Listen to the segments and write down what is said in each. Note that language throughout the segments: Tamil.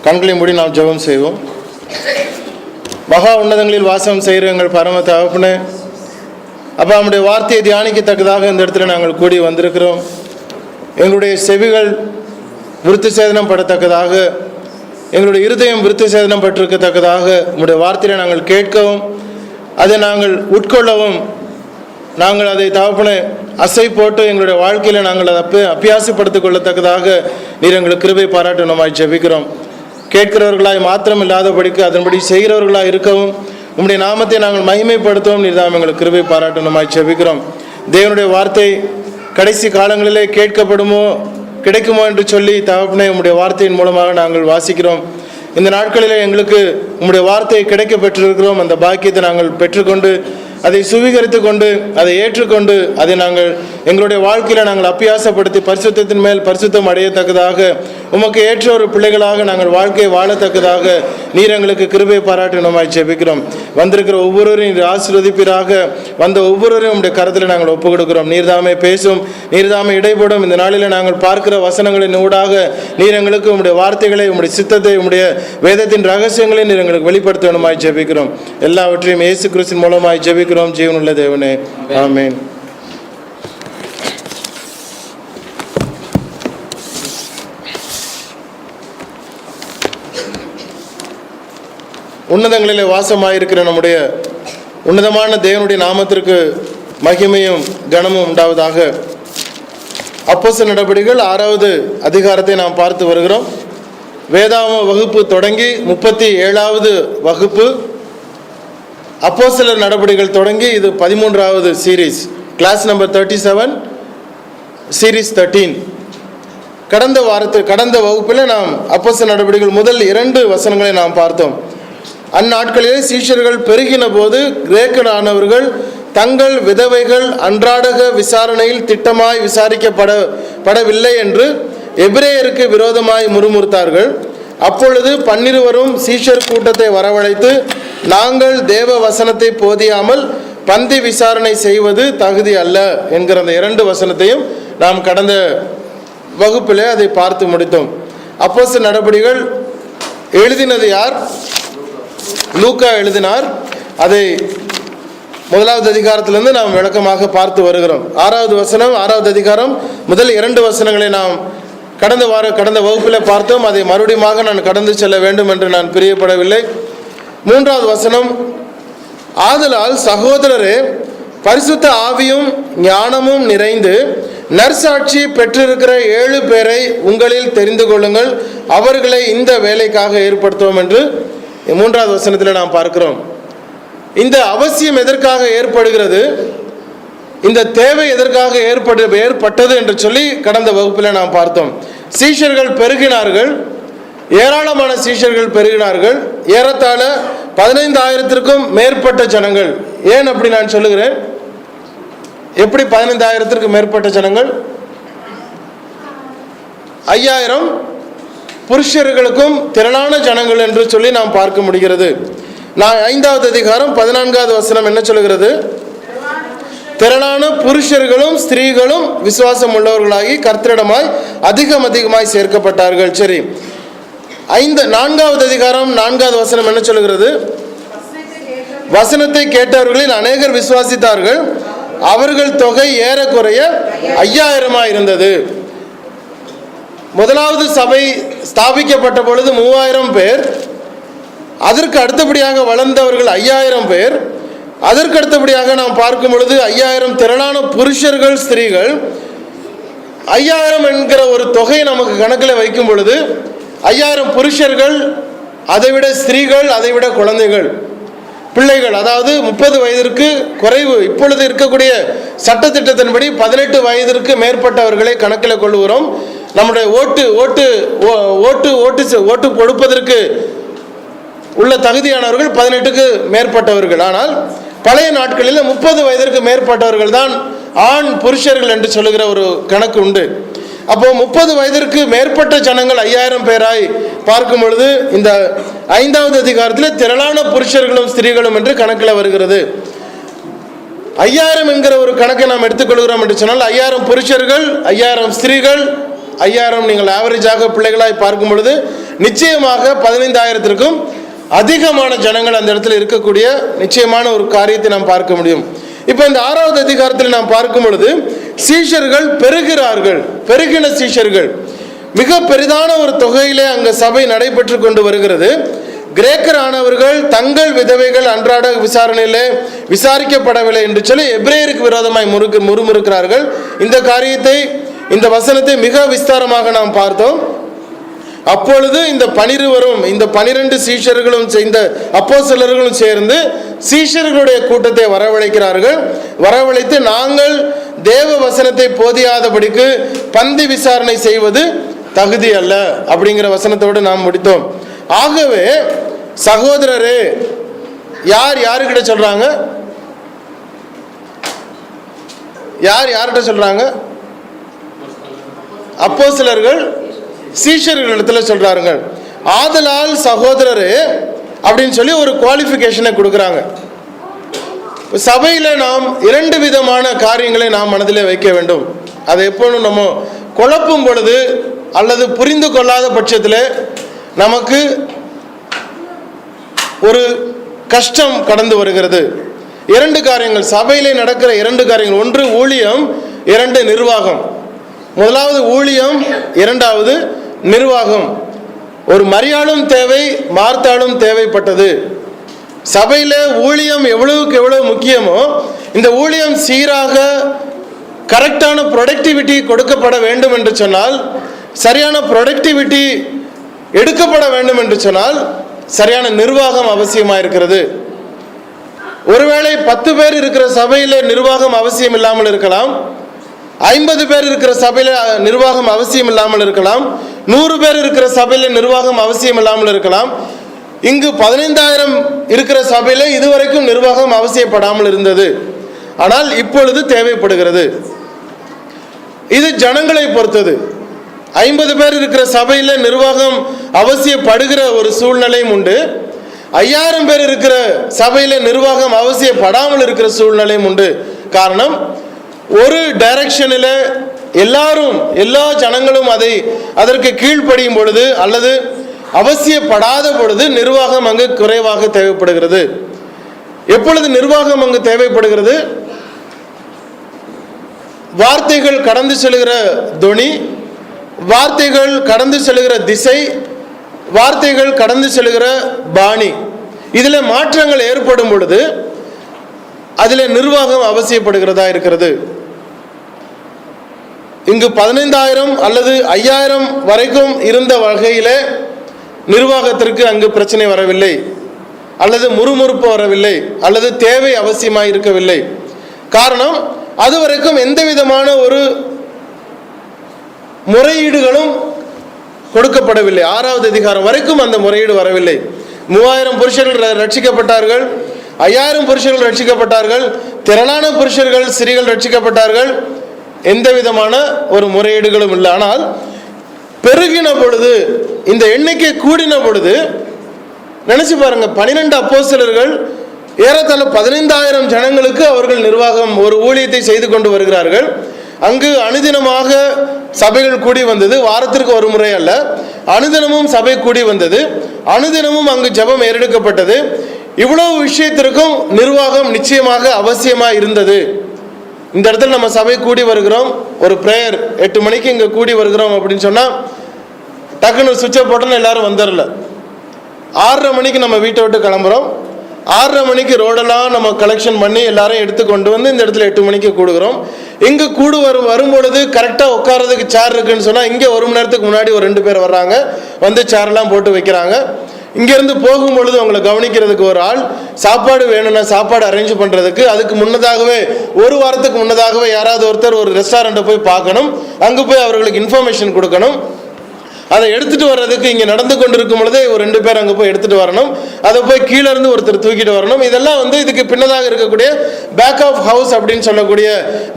கண்களை மூடி நாம் ஜெபம் செய்வோம். மகா உன்னதங்களில் வாசம் செய்கிற எங்கள் பரம தகப்பனே, அப்போ நம்முடைய வார்த்தையை தியானிக்கத்தக்கதாக இந்த இடத்துல நாங்கள் கூடி வந்திருக்கிறோம். எங்களுடைய செவிகள் விருத்தி சேதனம் படத்தக்கதாக, எங்களுடைய இருதயம் விருத்தி சேதனம் பட்டிருக்கத்தக்கதாக உங்களுடைய வார்த்தையை நாங்கள் கேட்கவும், அதை நாங்கள் உட்கொள்ளவும், நாங்கள் அதை தகப்பனே அசை போட்டு எங்களுடைய வாழ்க்கையில் நாங்கள் அதை அபியாசப்படுத்திக் கொள்ளத்தக்கதாக நீர் எங்களுக்கு கிருபை பாராட்டணுமாய் ஜெபிக்கிறோம். கேட்கிறவர்களாய் மாத்திரம் இல்லாதபடிக்கு அதன்படி செய்கிறவர்களாய் இருக்கவும், உம்முடைய நாமத்தை நாங்கள் மகிமைப்படுத்தவும் நீர் தான் எங்களுக்கு கிருபை பாராட்டணுமாய் ஜெபிக்கிறோம். தேவனுடைய வார்த்தை கடைசி காலங்களிலே கேட்கப்படுமோ கிடைக்குமோ என்று சொல்லி தகப்பனே உம்முடைய வார்த்தையின் மூலமாக நாங்கள் வாசிக்கிறோம். இந்த நாட்களிலே எங்களுக்கு உம்முடைய வார்த்தையை கிடைக்க பெற்றிருக்கிறோம். அந்த பாக்கியத்தை நாங்கள் பெற்றுக்கொண்டு அதை சுவீகரித்து கொண்டு அதை ஏற்றுக்கொண்டு அதை நாங்கள் எங்களுடைய வாழ்க்கையில் நாங்கள் அபியாசப்படுத்தி பரிசுத்தத்தின் மேல் பரிசுத்தம் அடையத்தக்கதாக, உமக்கு ஏற்ற ஒரு பிள்ளைகளாக நாங்கள் வாழ்க்கையை வாழத்தக்கதாக நீர் எங்களுக்கு கிருபை பாராட்டணுமாய் ஜெபிக்கிறோம். வந்திருக்கிற ஒவ்வொருவரையும் நீர் ஆசீர்வதிப்பீராக. வந்த ஒவ்வொருவரையும் உங்களுடைய கருத்தில் நாங்கள் ஒப்புக் கொடுக்கிறோம். நீர்தாமே பேசும், நீர்தாமே இடைப்படும். இந்த நாளில் நாங்கள் பார்க்கிற வசனங்களின் ஊடாக நீர் எங்களுக்கு உங்களுடைய வார்த்தைகளை, உங்களுடைய சித்தத்தை, உங்களுடைய வேதத்தின் ரகசியங்களை நீர் எங்களுக்கு வெளிப்படுத்தணுமாய் ஜெபிக்கிறோம். எல்லாவற்றையும் இயேசு கிறிஸ்துவின் மூலமாய் ஜெபிக்கிறோம். ஜீவனுள்ள தேவனே, ஆமென். உன்னதங்களிலே வாசமாயிருக்கிற நம்முடைய உன்னதமான தேவனுடைய நாமத்திற்கு மகிமையும் கனமும் உண்டாவதாக. அப்போஸ்தலர் நடபடிகள் 6வது அதிகாரத்தை நாம் பார்த்து வருகிறோம். வேதாம வகுப்பு தொடங்கி 37வது வகுப்பு, அப்போஸ்தலர் நடபடிகள் தொடங்கி இது 13வது சீரீஸ், கிளாஸ் நம்பர் 37, சீரீஸ் 13. கடந்த வகுப்பில் நாம் அப்போஸ்தலர் நடபடிகள் முதல் 2 வசனங்களை நாம் பார்த்தோம். அந்நாட்களிலே சீஷர்கள் பெருகின போது கிரேக்கரானவர்கள் தங்கள் விதவைகள் அன்றாடக விசாரணையில் திட்டமாய் விசாரிக்கப்படவில்லை என்று எபிரேயருக்கு விரோதமாய் முறுமுறுத்தார்கள். அப்பொழுது 12 சீஷர் கூட்டத்தை வரவழைத்து, நாங்கள் தேவ வசனத்தை போதியாமல் பந்தி விசாரணை செய்வது தகுதி அல்ல என்கிற அந்த 2 வசனத்தையும் நாம் கடந்த வகுப்பிலே அதை பார்த்து முடித்தோம். அப்போஸ்தலர் நடபடிகள் எழுதினது யார்? லூக்கா எழுதினார். அதை 1வது அதிகாரத்திலிருந்து நாம் விளக்கமாக பார்த்து வருகிறோம். 6வது வசனம், 6வது அதிகாரம் முதல் 2 வசனங்களை நாம் கடந்த வகுப்பில் பார்த்தோம். அதை மறுபடியும் நான் கடந்து செல்ல வேண்டும் என்று நான் பிரியப்படவில்லை. 3வது வசனம், ஆதலால் சகோதரரே, பரிசுத்த ஆவியும் ஞானமும் நிறைந்து நற்சாட்சி பெற்றிருக்கிற 7 பேரை உங்களில் தெரிந்து கொள்ளுங்கள், அவர்களை இந்த வேலைக்காக ஏற்படுத்துவோம் என்று 3வது வசனத்தில் நாம் பார்க்கிறோம். இந்த அவசியம் எதற்காக ஏற்படுகிறது, இந்த தேவை எதற்காக ஏற்பட்டது என்று சொல்லி கடந்த வகுப்பில் நாம் பார்த்தோம். சீஷர்கள் பெருகினார்கள், ஏராளமான சீஷர்கள் பெருகினார்கள். ஏறத்தாழ 15,000க்கும் மேற்பட்ட ஜனங்கள். ஏன் அப்படி நான் சொல்லுகிறேன்? எப்படி 15,000க்கும் மேற்பட்ட ஜனங்கள்? 5,000 புருஷர்களுக்கும் திரளான ஜனங்கள் என்று சொல்லி நாம் பார்க்க முடிகிறது. 5வது அதிகாரம் 14வது வசனம் என்ன சொல்லுகிறது? திரளான புருஷர்களும் ஸ்திரீகளும் விசுவாசம் உள்ளவர்களாகி கர்த்தரிடமாய் அதிகமாய் சேர்க்கப்பட்டார்கள். சரி, 4வது அதிகாரம் 4வது வசனம் என்ன சொல்லுகிறது? வசனத்தை கேட்டவர்களில் அநேகர் விசுவாசித்தார்கள், அவர்கள் தொகை ஏறக்குறைய 5,000 இருந்தது. முதலாவது சபை ஸ்தாபிக்கப்பட்ட பொழுது 3,000 பேர், அதற்கு அடுத்தபடியாக வளர்ந்தவர்கள் 5,000 பேர், அதற்கு அடுத்தபடியாக நாம் பார்க்கும் பொழுது 5,000 திரளான புருஷர்கள் ஸ்திரீகள். 5,000 என்கிற ஒரு தொகை நமக்கு கணக்கில் வைக்கும் பொழுது 5,000 புருஷர்கள், அதைவிட ஸ்திரீகள், அதைவிட குழந்தைகள், பிள்ளைகள், அதாவது 30 வயதிற்கு குறைவு. இப்பொழுது இருக்கக்கூடிய சட்டத்திட்டத்தின்படி 18 வயதிற்கு மேற்பட்டவர்களை கணக்கில் கொள்ளுகிறோம். நம்முடைய ஓட்டு கொடுப்பதற்கு உள்ள தகுதியானவர்கள் 18க்கு மேற்பட்டவர்கள். ஆனால் பழைய நாட்களில் 30 வயதிற்கு மேற்பட்டவர்கள் தான் ஆண் புருஷர்கள் என்று சொல்லுகிற ஒரு கணக்கு உண்டு. அப்போ 30 வயதிற்கு மேற்பட்ட ஜனங்கள் 5,000 பேராய் பார்க்கும் பொழுது இந்த 5வது அதிகாரத்தில் திரளான புருஷர்களும் ஸ்திரீகளும் என்று கணக்கில் வருகிறது. 5,000 என்கிற ஒரு கணக்கை நாம் எடுத்துக்கொள்கிறோம் என்று சொன்னால் 5,000 புருஷர்கள், 5,000 ஸ்திரீகள், 5000 நீங்கள் ஆவரேஜாக பிள்ளைகளாய் பார்க்கும் பொழுது நிச்சயமாக 15000த்திற்கும் அதிகமான ஜனங்கள் அந்த இடத்துல இருக்கக்கூடிய நிச்சயமான ஒரு காரியத்தை நாம் பார்க்க முடியும். இப்போ இந்த 6வது அதிகாரத்தில் நாம் பார்க்கும் பொழுது சீஷர்கள் பெருகிறார்கள். பெருகின சீஷர்கள் மிக பெரிதான ஒரு தொகையிலே அங்கே சபை நடைபெற்று கொண்டு வருகிறது. கிரேக்கரானவர்கள் தங்கள் விதவைகள் அன்றாட விசாரணையிலே விசாரிக்கப்படவில்லை என்று சொல்லி எபிரேயருக்கு விரோதமாய் முறுமுறுக்கிறார்கள். இந்த காரியத்தை, இந்த வசனத்தை மிக விஸ்தாரமாக நாம் பார்த்தோம். அப்பொழுது இந்த 12 சீஷர்களும் இந்த அப்போஸ்தலர்களும் சேர்ந்து சீஷர்களுடைய கூட்டத்தை வரவழைக்கிறார்கள். வரவழைத்து நாங்கள் தேவ வசனத்தை போதியாதபடிக்கு பந்தி விசாரணை செய்வது தகுதி அல்ல அப்படிங்கிற வசனத்தோடு நாம் முடித்தோம். ஆகவே சகோதரரே, யாருக்கிட்ட சொல்றாங்க? யார்கிட்ட சொல்றாங்க? அப்போஸ்தலர்கள் சீஷர்களிடத்துல சொல்றாங்க. ஆதலால் சகோதரரே அப்படின்னு சொல்லி ஒரு குவாலிஃபிகேஷனை கொடுக்குறாங்க. சபையில நாம் 2 விதமான காரியங்களை நாம் மனதிலே வைக்க வேண்டும். அதை எப்பொழுதும் நம்ம குழப்பும் பொழுது அல்லது புரிந்து கொள்ளாத பட்சத்தில் நமக்கு ஒரு கஷ்டம் கடந்து வருகிறது. 2 காரியங்கள் சபையிலே நடக்கிற 2 காரியங்கள். 1 ஊழியம், 2 நிர்வாகம். முதலாவது ஊழியம், 2வது நிர்வாகம். ஒரு மரியாளும் தேவை, மார்த்தாளும் தேவைப்பட்டது. சபையில ஊழியம் எவ்வளவுக்கு எவ்வளவு முக்கியமோ இந்த ஊழியம் சீராக கரெக்டான ப்ரொடக்டிவிட்டி கொடுக்கப்பட வேண்டும் என்று சொன்னால், சரியான ப்ரொடக்டிவிட்டி எடுக்கப்பட வேண்டும் என்று சொன்னால் சரியான நிர்வாகம் அவசியமாக இருக்கிறது. ஒருவேளை 10 பேர் இருக்கிற சபையில நிர்வாகம் அவசியம் இல்லாமல் இருக்கலாம். 50 பேர் இருக்கிற சபையில நிர்வாகம் அவசியம் இல்லாமல் இருக்கலாம். 100 பேர் இருக்கிற சபையில நிர்வாகம் அவசியம் இல்லாமல் இருக்கலாம். இங்கு 15000 இருக்கிற சபையில இதுவரைக்கும் நிர்வாகம் அவசியப்படாமல் இருந்தது. ஆனால் இப்பொழுது தேவைப்படுகிறது. இது ஜனங்களை பொறுத்தது. 50 பேர் இருக்கிற சபையில நிர்வாகம் அவசியப்படுகிற ஒரு சூழ்நிலையும் உண்டு. 5000 பேர் இருக்கிற சபையில நிர்வாகம் அவசியப்படாமல் இருக்கிற சூழ்நிலையும் உண்டு. காரணம், ஒரு டைரக்ஷனில் எல்லா ஜனங்களும் அதற்கு கீழ்ப்படியும் பொழுது அல்லது அவசியப்படாத பொழுது நிர்வாகம் அங்கு குறைவாக தேவைப்படுகிறது. எப்பொழுது நிர்வாகம் அங்கு தேவைப்படுகிறது? வார்த்தைகள் கடந்து செல்கிற தொனி, வார்த்தைகள் கடந்து செல்கிற திசை, வார்த்தைகள் கடந்து செல்கிற பாணி, இதில் மாற்றங்கள் ஏற்படும் பொழுது அதில் நிர்வாகம் அவசியப்படுகிறதா இருக்கிறது. இங்கு 15000 அல்லது 5000 வரைக்கும் இருந்த வகையிலே நிர்வாகத்திற்கு அங்கு பிரச்சனை வரவில்லை, அல்லது முறுமுறுப்பு வரவில்லை, அல்லது தேவை அவசியமாக இருக்கவில்லை. காரணம், அதுவரைக்கும் எந்த விதமான ஒரு முறையீடுகளும் கொடுக்கப்படவில்லை. 6வது அதிகாரம் வரைக்கும் அந்த முறையீடு வரவில்லை. 3000 புருஷர்கள் ரட்சிக்கப்பட்டார்கள், 5000 புருஷர்கள் ரட்சிக்கப்பட்டார்கள், திரளான புருஷர்கள் ஸ்திரீகள் ரட்சிக்கப்பட்டார்கள். எந்த விதமான ஒரு முறையீடுகளும் இல்லை. ஆனால் பெருகின பொழுது, இந்த எண்ணிக்கை கூடின பொழுது நினைச்சு பாருங்க, 12 அப்போஸ்தலர்கள் ஏறத்தாழ 15000 ஜனங்களுக்கு அவர்கள் நிர்வாகம் ஒரு ஊழியத்தை செய்து கொண்டு வருகிறார்கள். அங்கு அனுதினமாக சபைகள் கூடி வந்தது. வாரத்திற்கு ஒரு முறை அல்ல, அனுதினமும் சபை கூடி வந்தது. அனுதினமும் அங்கு ஜெபம் ஏறெடுக்கப்பட்டது. இவ்வளவு விஷயத்திற்கும் நிர்வாகம் நிச்சயமாக அவசியமாக இருந்தது. இந்த இடத்துல நம்ம சபை கூடி வருகிறோம், ஒரு ப்ரேயர் 8 மணிக்கு இங்கே கூடி வருகிறோம் அப்படின்னு சொன்னால் டக்குன்னு சுவிட்சை போட்டோன்னு எல்லாரும் வந்துடல. 6:30 மணிக்கு நம்ம வீட்டை விட்டு கிளம்புறோம். 6:30 மணிக்கு ரோடெல்லாம் நம்ம கலெக்ஷன் பண்ணி எல்லாரும் எடுத்து கொண்டு வந்து இந்த இடத்துல 8 மணிக்கு கூடுகிறோம். இங்கே வரும்பொழுது கரெக்டாக உட்காரதுக்கு சேர் இருக்குன்னு சொன்னால் இங்கே 1 மணி நேரத்துக்கு முன்னாடி ஒரு 2 பேர் வர்றாங்க, வந்து சேரெல்லாம் போட்டு வைக்கிறாங்க. இங்கேருந்து போகும்பொழுது அவங்களை கவனிக்கிறதுக்கு ஒரு ஆள், சாப்பாடு வேணும்னா சாப்பாடு அரேஞ்ச் பண்ணுறதுக்கு அதுக்கு முன்னதாகவே 1 வாரத்துக்கு முன்னதாகவே யாராவது ஒருத்தர் ஒரு ரெஸ்டாரண்ட்டை போய் பார்க்கணும், அங்கே போய் அவர்களுக்கு இன்ஃபர்மேஷன் கொடுக்கணும். அதை எடுத்துகிட்டு வர்றதுக்கு இங்கே நடந்து கொண்டு இருக்கும் பொழுதே ஒரு 2 பேர் அங்கே போய் எடுத்துகிட்டு வரணும். அதை போய் கீழே இருந்து ஒருத்தர் தூக்கிட்டு வரணும். இதெல்லாம் இதுக்கு பின்னதாக இருக்கக்கூடிய பேக் ஆஃப் ஹவுஸ் அப்படின்னு சொல்லக்கூடிய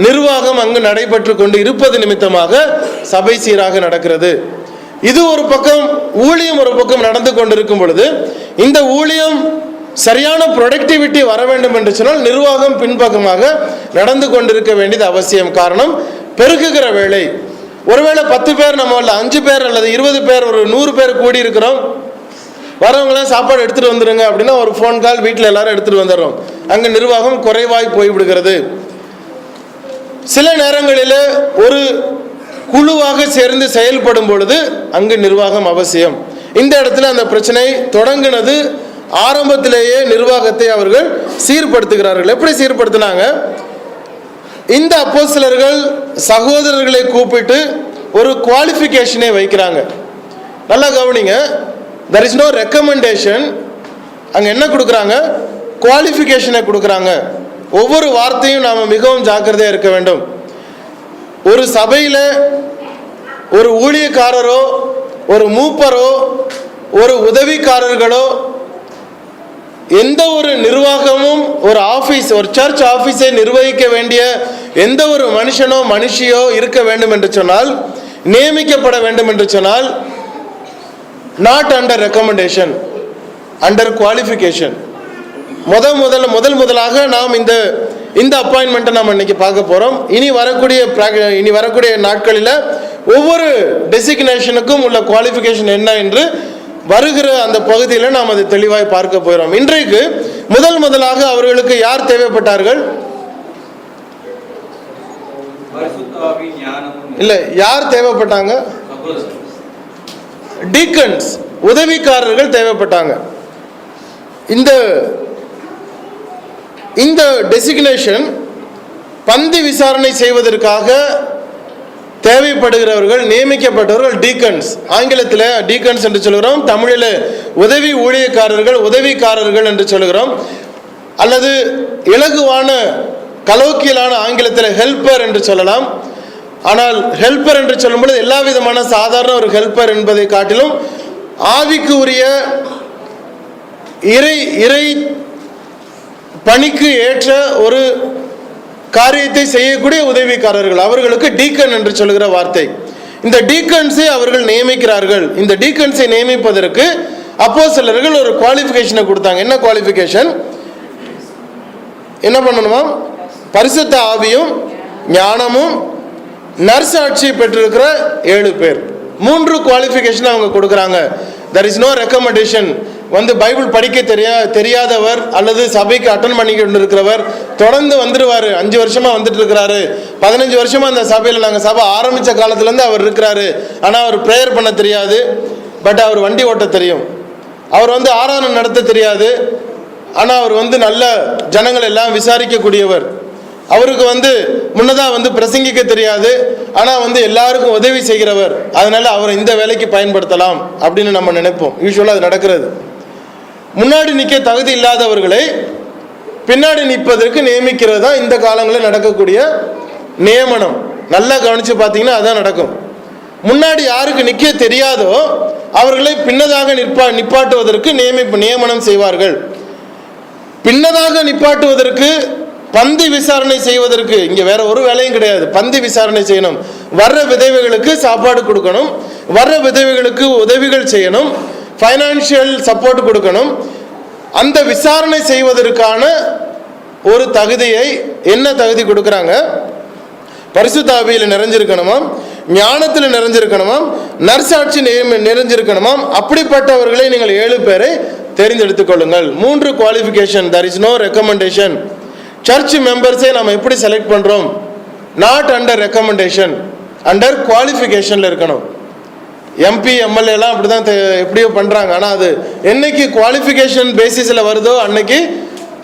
நிர்வாகம் அங்கு நடைபெற்று கொண்டு இருப்பது நிமித்தமாக சபை சீராக நடக்கிறது. இது ஒரு பக்கம், ஊழியம் ஒரு பக்கம் நடந்து கொண்டிருக்கும் பொழுது இந்த ஊழியம் சரியான ப்ரொடக்டிவிட்டி வர வேண்டும் என்று சொன்னால் நிர்வாகம் பின்பக்கமாக நடந்து கொண்டிருக்க வேண்டியது அவசியம். காரணம், பெருகுகிற வேலை. ஒருவேளை 10 பேர் நம்ம இல்லை 5 பேர் அல்லது 20 பேர் ஒரு 100 பேர் கூடி இருக்கிறோம், வரவங்களாம் சாப்பாடு எடுத்துகிட்டு வந்துடுங்க அப்படின்னா ஒரு ஃபோன் கால், வீட்டில் எல்லாரும் எடுத்துகிட்டு வந்துடுறோம். அங்கே நிர்வாகம் குறைவாய் போய்விடுகிறது. சில நேரங்களில் ஒரு குழுவாக சேர்ந்து செயல்படும் பொழுது அங்கு நிர்வாகம் அவசியம். இந்த இடத்துல அந்த பிரச்சனை தொடங்கினது ஆரம்பத்திலேயே நிர்வாகத்தை அவர்கள் சீர்படுத்துகிறார்கள். எப்படி சீர்படுத்தினாங்க? இந்த அப்போஸ்தலர்கள் சகோதரர்களை கூப்பிட்டு ஒரு குவாலிஃபிகேஷனை வைக்கிறாங்க. நல்லா கவனிங்க, there is no recommendation. அங்கே என்ன கொடுக்குறாங்க? குவாலிஃபிகேஷனை கொடுக்குறாங்க. ஒவ்வொரு வார்த்தையும் நாம் மிகவும் ஜாக்கிரதையாக இருக்க வேண்டும். ஒரு சபையில் ஒரு ஊழியக்காரரோ ஒரு மூப்பரோ ஒரு உதவிக்காரர்களோ எந்த ஒரு நிர்வாகமும் ஒரு ஆஃபீஸ், ஒரு சர்ச் ஆஃபீஸை நிர்வகிக்க வேண்டிய எந்த ஒரு மனுஷனோ மனுஷியோ இருக்க வேண்டும் என்று சொன்னால், நியமிக்கப்பட வேண்டும் என்று சொன்னால், not under recommendation, under qualification. முதலாக நாம் இந்த அப்பாயின்மெண்ட்டை நாம் இன்னைக்கு பார்க்க போகிறோம். இனி வரக்கூடிய நாட்களில் ஒவ்வொரு டெசிக்னேஷனுக்கும் உள்ள குவாலிஃபிகேஷன் என்ன என்று வருகிற அந்த பகுதியில் நாம் அதை தெளிவாய் பார்க்க போகிறோம். இன்றைக்கு முதலாக அவர்களுக்கு யார் தேவைப்பட்டார்கள்? இல்லை, யார் தேவைப்பட்டாங்க? டீக்கன்ஸ், உதவிக்காரர்கள் தேவைப்பட்டாங்க. இந்த டெசிக்னேஷன் பந்தி விசாரணை செய்வதற்காக தேவைப்படுகிறவர்கள், நியமிக்கப்பட்டவர்கள் டீக்கன்ஸ். ஆங்கிலத்தில் டீக்கன்ஸ் என்று சொல்கிறோம், தமிழில் உதவி ஊழியக்காரர்கள், உதவிக்காரர்கள் என்று சொல்கிறோம். அல்லது இலகுவான கலோக்கியலான ஆங்கிலத்தில் ஹெல்ப்பர் என்று சொல்லலாம். ஆனால் ஹெல்ப்பர் என்று சொல்லும்பொழுது எல்லா விதமான சாதாரண ஒரு ஹெல்ப்பர் என்பதை காட்டிலும் ஆவிக்கு உரிய இறை பணிக்கு ஏற்ற ஒரு காரியத்தை செய்யக்கூடிய உதவிக்காரர்கள், அவர்களுக்கு டீக்கன் என்று சொல்கிற வார்த்தை. இந்த டீக்கன்ஸை அவர்கள் நியமிக்கிறார்கள். இந்த டீக்கன்ஸை நியமிப்பதற்கு அப்போஸ்தலர்கள் ஒரு குவாலிஃபிகேஷனை கொடுத்தாங்க. என்ன குவாலிஃபிகேஷன்? என்ன பண்ணணுமா? பரிசுத்த ஆவியும் ஞானமும் நற்சாட்சி பெற்றிருக்கிற 7 பேர். 3 குவாலிஃபிகேஷன் அவங்க கொடுக்குறாங்க. there is no recommendation. Bible படிக்க தெரியாதவர் அல்லது சபைக்கு அட்டன் பண்ணி கொண்டு இருக்கிறவர் தொடர்ந்து வந்துடுவார், 5 வருஷமா வந்துட்டு இருக்கிறாரு, 15 வருஷமா அந்த சபையில் நாங்கள் சபை ஆரம்பித்த காலத்துலேருந்து அவர் இருக்கிறாரு. ஆனால் அவர் ப்ரேயர் பண்ண தெரியாது, பட் அவர் வண்டி ஓட்ட தெரியும். அவர் ஆராதனை நடத்த தெரியாது, ஆனால் அவர் நல்ல ஜனங்கள் எல்லாம் விசாரிக்கக்கூடியவர். அவருக்கு முன்னதாக பிரசங்கிக்க தெரியாது, ஆனால் எல்லாருக்கும் உதவி செய்கிறவர். அதனால அவரை இந்த வேலைக்கு பயன்படுத்தலாம் அப்படின்னு நம்ம நினைப்போம். யூஸ்வலாக அது நடக்கிறது. முன்னாடி நிற்க தகுதி இல்லாதவர்களை பின்னாடி நிற்பதற்கு நியமிக்கிறது தான் இந்த காலங்களில் நடக்கக்கூடிய நியமனம். நல்லா கவனித்து பார்த்தீங்கன்னா அதான் நடக்கும். முன்னாடி யாருக்கு நிற்க தெரியாதோ அவர்களை பின்னதாக நிப்பாட்டுவதற்கு நியமனம் செய்வார்கள். பின்னதாக நிப்பாட்டுவதற்கு, பந்தி விசாரணை செய்வதற்கு இங்கே வேற ஒரு வேலையும் கிடையாது. பந்தி விசாரணை செய்யணும், வர்ற விதவைகளுக்கு சாப்பாடு கொடுக்கணும், வர்ற விதவைகளுக்கு உதவிகள் செய்யணும், ஃபைனான்சியல் சப்போர்ட் கொடுக்கணும். அந்த விசாரணை செய்வதற்கான ஒரு தகுதியை, என்ன தகுதி கொடுக்குறாங்க? பரிசுத்த ஆவியில் நிறைஞ்சிருக்கணுமாம், ஞானத்தில் நிறைஞ்சிருக்கணுமாம், நற்சாட்சி நிறைஞ்சிருக்கணுமாம். அப்படிப்பட்டவர்களை நீங்கள் 7 பேரை தெரிந்தெடுத்துக் கொள்ளுங்கள். 3 qualification. there is no recommendation. Church மெம்பர்ஸை நம்ம எப்படி செலக்ட் பண்ணுறோம்? நாட் அண்டர் ரெக்கமெண்டேஷன், அண்டர் குவாலிஃபிகேஷனில் இருக்கணும். எம்பி எம்எல்ஏலாம் அப்படி தான் எப்படியோ பண்ணுறாங்க. ஆனால் அது என்னைக்கு குவாலிஃபிகேஷன் பேசிஸில் வருதோ அன்னைக்கு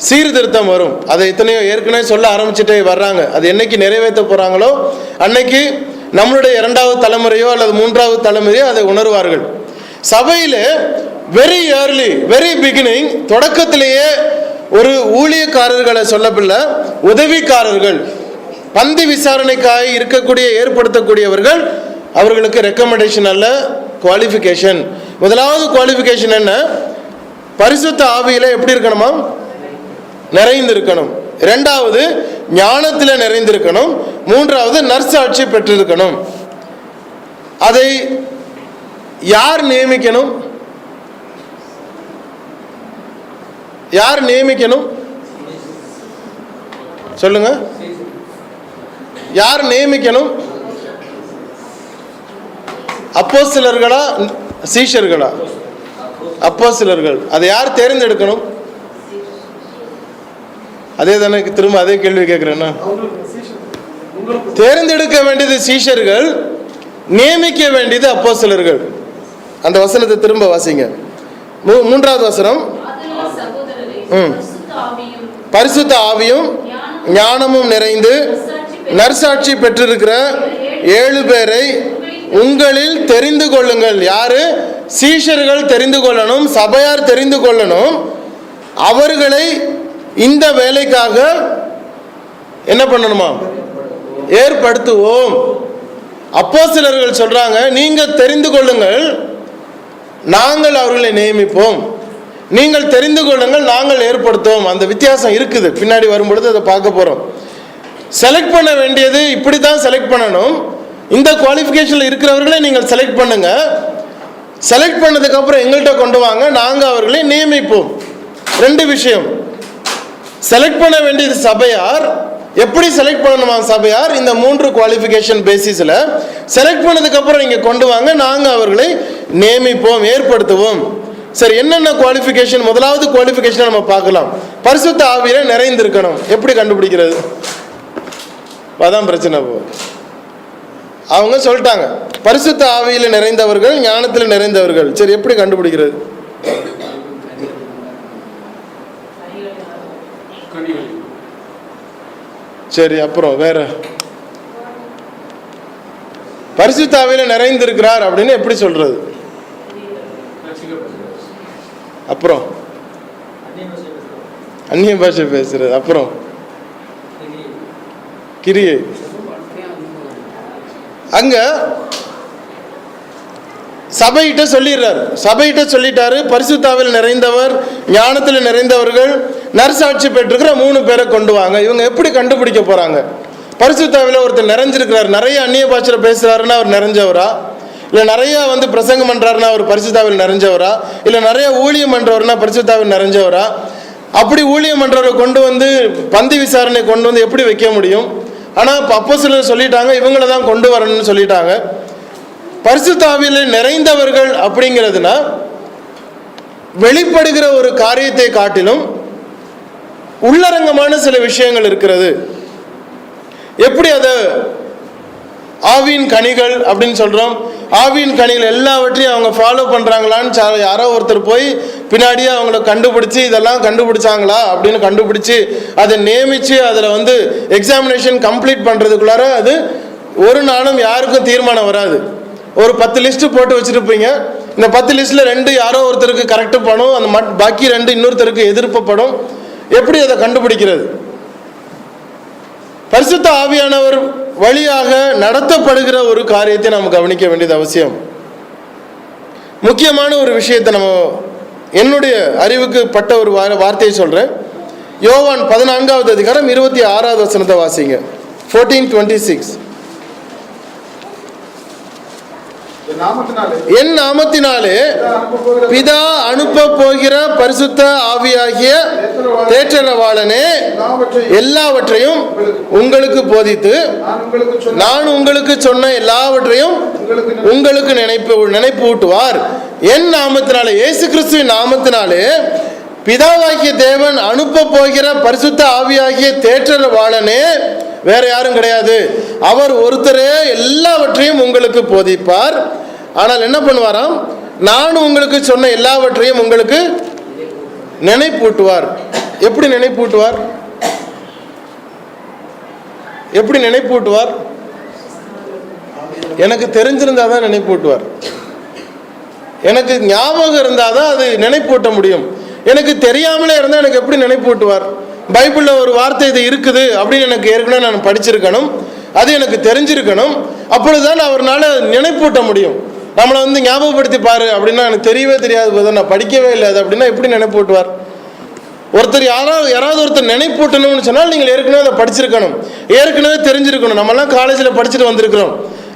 சீர்திருத்தம் வரும். அதை எத்தனையோ ஏற்கனவே சொல்ல ஆரம்பிச்சுட்டே வர்றாங்க. அது என்னைக்கு நிறைவேற்ற போகிறாங்களோ அன்னைக்கு நம்மளுடைய 2வது தலைமுறையோ அல்லது 3வது தலைமுறையோ அதை உணர்வார்கள். சபையில் வெரி ஏர்லி, வெரி பிகினிங், தொடக்கத்திலேயே ஒரு ஊழியக்காரர்களை சொல்லப்பில்லை, உதவிக்காரர்கள், பந்தி விசாரணைக்காக இருக்கக்கூடிய ஏற்படுத்தக்கூடியவர்கள், அவர்களுக்கு ரெக்கமெண்டேஷன் அல்ல, குவாலிஃபிகேஷன். முதலாவது குவாலிஃபிகேஷன் என்ன? பரிசுத்த ஆவியில எப்படி இருக்கணுமா? நிறைந்திருக்கணும். 2வது ஞானத்தில் நிறைந்திருக்கணும். 3வது நற்சாட்சி பெற்றிருக்கணும். அதை யார் நியமிக்கணும்? யார் நியமிக்கணும் சொல்லுங்க? யார் நியமிக்கணும்? அப்போஸ்தலர்களா சீஷர்களா? அப்போஸ்தலர்கள். அதை யார் தேர்ந்தெடுக்கணும்? அதே தானே, திரும்ப அதே கேள்வி கேட்கிறேன்னா, தேர்ந்தெடுக்க வேண்டியது சீஷர்கள், நியமிக்க வேண்டியது அப்போஸ்தலர்கள். அந்த வசனத்தை திரும்ப வாசிங்க. 3வது வசனம். பரிசுத்த ஆவியும் ஞானமும் நிறைந்து நற்சாட்சி பெற்றிருக்கிற 7 பேரை உங்களில் தெரிந்து கொள்ளுங்கள். யாரு? சீஷர்கள் தெரிந்து கொள்ளணும், சபையார் தெரிந்து கொள்ளணும். அவர்களை இந்த வேலைக்காக என்ன பண்ணணுமா? ஏற்படுத்துவோம். அப்போஸ்தலர்கள் சொல்றாங்க, நீங்க தெரிந்து கொள்ளுங்கள், நாங்கள் அவர்களை நியமிப்போம். நீங்கள் தெரிந்து கொள்ளுங்கள், நாங்கள் ஏற்படுத்துவோம். அந்த வித்தியாசம் இருக்குது, பின்னாடி வரும்பொழுது அதை பார்க்க போறோம். செலக்ட் பண்ண வேண்டியது இப்படி தான் செலக்ட் பண்ணணும். இந்த குவாலிஃபிகேஷன்ல இருக்கிறவர்களை நீங்கள் செலக்ட் பண்ணுங்க. செலக்ட் பண்ணதுக்கு அப்புறம் எங்கள்கிட்ட கொண்டு வாங்க, நாங்க அவர்களை நியமிப்போம். 2 விஷயம். செலக்ட் பண்ண வேண்டியது சபையார். எப்படி செலக்ட் பண்ணணுமா சபையார்? இந்த 3 குவாலிஃபிகேஷன் பேசிஸ்ல செலக்ட் பண்ணதுக்கு அப்புறம் இங்க கொண்டு வாங்க, நாங்க அவர்களை நியமிப்போம், ஏற்படுத்துவோம். சரி, என்னென்ன குவாலிஃபிகேஷன்? முதலாவது குவாலிஃபிகேஷன் நம்ம பார்க்கலாம். பரிசுத்த ஆவியில நிறைந்திருக்கணும். எப்படி கண்டுபிடிக்கிறது? அதான் பிரச்சனை. அவங்க சொல்லிட்டாங்க, பரிசுத்த ஆவியில நிறைந்தவர்கள், ஞானத்தில் நிறைந்தவர்கள். சரி, எப்படி கண்டுபிடிக்கிறது? சரி, அப்புறம் வேற? பரிசுத்த ஆவியில நிறைந்திருக்கிறார் அப்படின்னு எப்படி சொல்றது? அப்புறம் அந்நிய பாஷை பேசுறது. அப்புறம் கிரியை. அங்க சபையிட்ட சொல்லிடுறாரு. சபையிட்ட சொல்லிட்டாரு, பரிசுத்த ஆவியில் நிறைந்தவர், ஞானத்தில் நிறைந்தவர்கள், நற்சாட்சி பெற்றிருக்கிற 3 பேரை கொண்டு வாங்க. இவங்க எப்படி கண்டுபிடிக்க போறாங்க? பரிசுத்த ஆவியில் ஒருத்தர் நிறைஞ்சிருக்கிறார், நிறைய அந்நிய பாஷையில பேசுறாருன்னா அவர் நிறைஞ்சவரா? இல்லை நிறைய பிரசங்கம் பண்றாருன்னா அவர் பரிசுத்த ஆவியில் நிறைஞ்சவரா? இல்லை நிறைய ஊழியம் பண்றவர்னா பரிசுத்த ஆவியில் நிறைஞ்சவரா? அப்படி ஊழியம் பண்றவரை கொண்டு பந்தி விசாரணை கொண்டு எப்படி வைக்க முடியும்? ஆனா அப்போஸ்தலர் சொல்லிட்டாங்க, இவங்களை தான் கொண்டு வரணும்னு சொல்லிட்டாங்க. பரிசுத்த ஆவியில் நிறைந்தவர்கள் அப்படிங்கிறதுனா வெளிப்படுகிற ஒரு காரியத்தை காட்டிலும் உள்ளரங்கமான சில விஷயங்கள் இருக்கிறது. எப்படி அதை ஆவியின் கனிகள் அப்படின்னு சொல்றோம். ஆவியின் கனிகள் எல்லாவற்றையும் அவங்க ஃபாலோ பண்றாங்களான்னு யாரோ ஒருத்தர் போய் பின்னாடியே அவங்கள கண்டுபிடிச்சு இதெல்லாம் கண்டுபிடிச்சாங்களா அப்படின்னு கண்டுபிடிச்சு அதை நியமிச்சு அதில் எக்ஸாமினேஷன் கம்ப்ளீட் பண்றதுக்குள்ளார அது ஒரு நாளும் யாருக்கும் தீர்மானம் வராது. ஒரு 10 லிஸ்ட் போட்டு வச்சிருப்பீங்க. இந்த 10 லிஸ்ட்ல 2 யாரோ ஒருத்தருக்கு கரெக்ட் பண்ணும், அந்த பாக்கி 2 இன்னொருத்தருக்கு எதிர்ப்பப்படும். எப்படி அதை கண்டுபிடிக்கிறது? பரிசுத்த ஆவியானவர் வழியாக நடத்தப்படுகிற ஒரு காரியத்தை நாம் கவனிக்க வேண்டியது அவசியம். முக்கியமான ஒரு விஷயத்தை என்னுடைய அறிவுக்கு பட்ட ஒரு வார்த்தையை சொல்றேன். யோவான் 14வது அதிகாரம் 26வது வசனத்தை வாசிங்க. 14:26. என் நாமத்தினாலே பிதா அனுப்ப போகிற பரிசுத்த ஆவியாகிய தேற்றரவாளனே எல்லாவற்றையும் உங்களுக்கு போதித்து நான் உங்களுக்கு சொன்ன எல்லாவற்றையும் உங்களுக்கு நினைப்பூட்டுவார். என் நாமத்தினாலே, இயேசு கிறிஸ்துவின் நாமத்தினாலே பிதாவாகிய தேவன் அனுப்ப போகிற பரிசுத்த ஆவியாகிய தேற்றரவாளனே, வேற யாரும் கிடையாது, அவர் ஒருத்தரே எல்லாவற்றையும் உங்களுக்கு போதிப்பார். ஆனால் என்ன பண்ணுவாராம்? நான் உங்களுக்கு சொன்ன எல்லாவற்றையும் உங்களுக்கு நினைப்பூட்டுவார். எப்படி நினைப்பூட்டுவார்? எப்படி நினைப்பூட்டுவார்? எனக்கு தெரிஞ்சிருந்தாதான் நினைப்பூட்டுவார். எனக்கு ஞாபகம் இருந்தாதான் அது நினைப்பூட்ட முடியும். எனக்கு தெரியாமலே இருந்தால் எனக்கு எப்படி நினைப்பூட்டுவார்? பைபிளில் ஒரு வார்த்தை இது இருக்குது அப்படின்னு எனக்கு ஏற்கனவே நான் படிச்சிருக்கணும், அது எனக்கு தெரிஞ்சிருக்கணும். அப்பொழுதுதான் அவரால் நினைப்பூட்ட முடியும். நம்மளை ஞாபகப்படுத்தி பாரு அப்படின்னா எனக்கு தெரியவே தெரியாது, நான் படிக்கவே இல்லை அது அப்படின்னா எப்படி நினைப்பூட்டுவார்? ஒருத்தர் யாராவது ஒருத்தர் நினைப்பூட்டணும்னு சொன்னால் நீங்கள் ஏற்கனவே அதை படிச்சிருக்கணும், ஏற்கனவே தெரிஞ்சிருக்கணும். நம்மலாம் காலேஜில் படிச்சுட்டு வந்திருக்கிறோம்.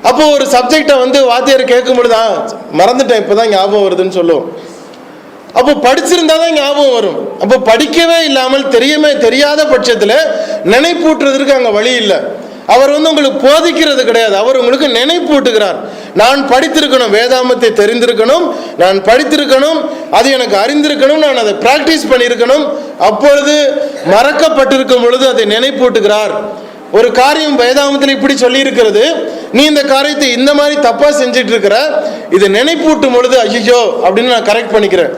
அப்போ ஒரு சப்ஜெக்டை வாத்தியார் கேட்கும் பொழுதுதான் மறந்துட்டேன், இப்போதான் ஞாபகம் வருதுன்னு சொல்லுவோம். அப்போ படிச்சிருந்தாதான் ஞாபகம் வரும். அப்போ படிக்கவே இல்லாமல் தெரியாத பட்சத்தில் நினைப்பூட்டுறதுக்கு அங்கே வழி இல்லை. அவர் உங்களுக்கு போதிக்கிறது கிடையாது, அவர் உங்களுக்கு நினைப்பூட்டுகிறார். நான் படித்திருக்கணும், வேதாமத்தை தெரிந்திருக்கணும், நான் படித்திருக்கணும், அது எனக்கு அறிந்திருக்கணும், நான் அதை பிராக்டிஸ் பண்ணியிருக்கணும். அப்பொழுது மறக்கப்பட்டிருக்கும் பொழுது அதை நினைப்பூட்டுகிறார். ஒரு காரியம் வேதாமத்தில் இப்படி சொல்லி இருக்கிறது, நீ இந்த காரியத்தை இந்த மாதிரி தப்பா செஞ்சிட்டு இருக்கிற, இதை நினைப்பூட்டும் பொழுது ஐயோ அப்படின்னு நான் கரெக்ட் பண்ணிக்கிறேன்.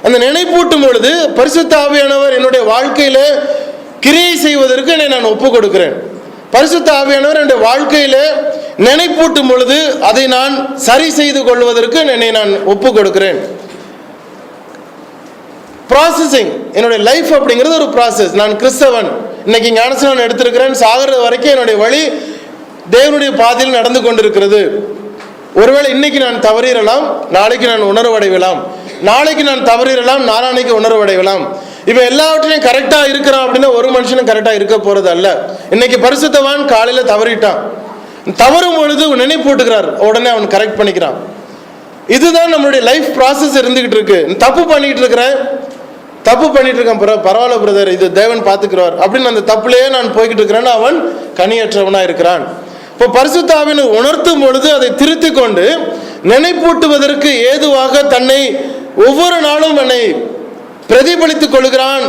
அந்த நினைப்பூட்டும் பொழுது பரிசுத்த ஆவியானவர் என்னுடைய வாழ்க்கையில கிரியை செய்வதற்கு என்னை நான் ஒப்பு கொடுக்கிறேன். பரிசுத்த ஆவியானவர் என்னுடைய வாழ்க்கையில நினைப்பூட்டும் பொழுது அதை நான் சரி செய்து கொள்வதற்கு என்னை நான் ஒப்பு கொடுக்கிறேன். ப்ராசஸிங், என்னுடைய லைஃப் அப்படிங்கிறது ஒரு ப்ராசஸ். நான் கிறிஸ்தவன், இன்னைக்கு ஞானஸ்நானம் எடுத்திருக்கிறேன், சாகிறது வரைக்கும் என்னுடைய வழி தேவனுடைய பாதையில் நடந்து கொண்டிருக்கிறது. ஒருவேளை இன்னைக்கு நான் தவறிடலாம், நாளைக்கு நான் உணர்வடையலாம், நாளைக்கு நான் தவறிடலாம், நாளானைக்கு உணர்வடையலாம். இப்ப எல்லாவற்றையும் கரெக்டா இருக்கிறான் அப்படின்னா ஒரு மனுஷனும் கரெக்டா இருக்க போறது அல்ல. இன்னைக்கு பரிசுத்தவான் காலையில தவறிட்டான், தவறும் பொழுது நினைப்பூட்டுகிறார், உடனே அவன் கரெக்ட் பண்ணிக்கிறான். இதுதான் நம்மளுடைய லைஃப் ப்ராசஸ் இருந்துகிட்டு இருக்கு. தப்பு பண்ணிட்டு இருக்கேன், பரவாயில்ல பிரதர், இது தேவன் பார்த்துக்கிறார் அப்படின்னு அந்த தப்புலேயே நான் போய்கிட்டு இருக்கிறேன்னு அவன் கனியற்றவனா இருக்கிறான். இப்போ பரிசுத்த ஆவியானவர் உணர்த்தும் பொழுது அதை திருத்தி கொண்டு நினைப்பூட்டுவதற்கு ஏதுவாக தன்னை ஒவ்வொரு நாளும் என்னை பிரதிபலித்துக் கொள்கிறான்,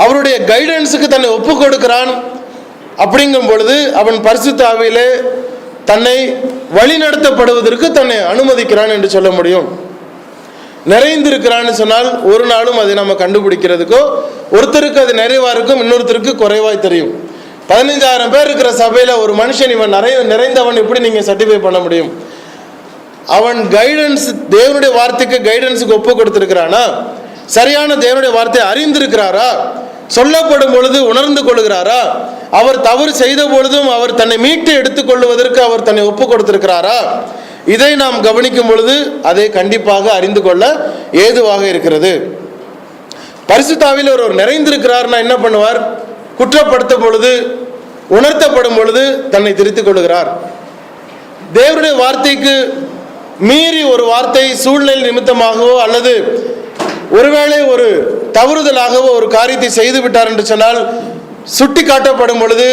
அவருடைய கைடன்ஸுக்கு தன்னை ஒப்பு கொடுக்கிறான். அப்படிங்கும் பொழுது அவன் பரிசுத்த ஆவியிலே தன்னை வழிநடத்தப்படுவதற்கு தன்னை அனுமதிக்கிறான் என்று சொல்ல முடியும். நிறைந்திருக்கிறான்னு சொன்னால் ஒரு நாளும் அதை நம்ம கண்டுபிடிக்கிறதுக்கோ, ஒருத்தருக்கு அது நிறைவா இருக்கும், இன்னொருத்தருக்கு குறைவாய் தெரியும். 15,000 பேர் இருக்கிற சபையில ஒரு மனுஷன் இவன் நிறைந்தவன் எப்படி நீங்க சர்டிஃபை பண்ண முடியும்? அவன் கைடன்ஸ், தேவனுடைய வார்த்தைக்கு கைடன்ஸுக்கு ஒப்பு கொடுத்திருக்கிறானா? சரியான தேவனுடைய வார்த்தையை அறிந்திருக்கிறாரா? சொல்லப்படும் பொழுது உணர்ந்து கொள்கிறாரா? அவர் தவறு செய்த பொழுதும் அவர் தன்னை மீட்டு எடுத்துக் கொள்வதற்கு அவர் தன்னை ஒப்பு கொடுத்திருக்கிறாரா? இதை நாம் கவனிக்கும் பொழுது அதை கண்டிப்பாக அறிந்து கொள்ள ஏதுவாக இருக்கிறது. பரிசுத்த ஆவியில் ஒருவர் நிறைந்திருக்கிறார்னா என்ன பண்ணுவார்? குற்றப்படுத்தும் பொழுது, உணர்த்தப்படும் பொழுது தன்னை திருத்திக் கொள்கிறார். தேவனுடைய வார்த்தைக்கு மீறி ஒரு வார்த்தை சூழ்நிலை நிமித்தமாகவோ அல்லது ஒருவேளை ஒரு தவறுதலாகவோ ஒரு காரியத்தை செய்து விட்டார் என்று சொன்னால் சுட்டி காட்டப்படும் பொழுது,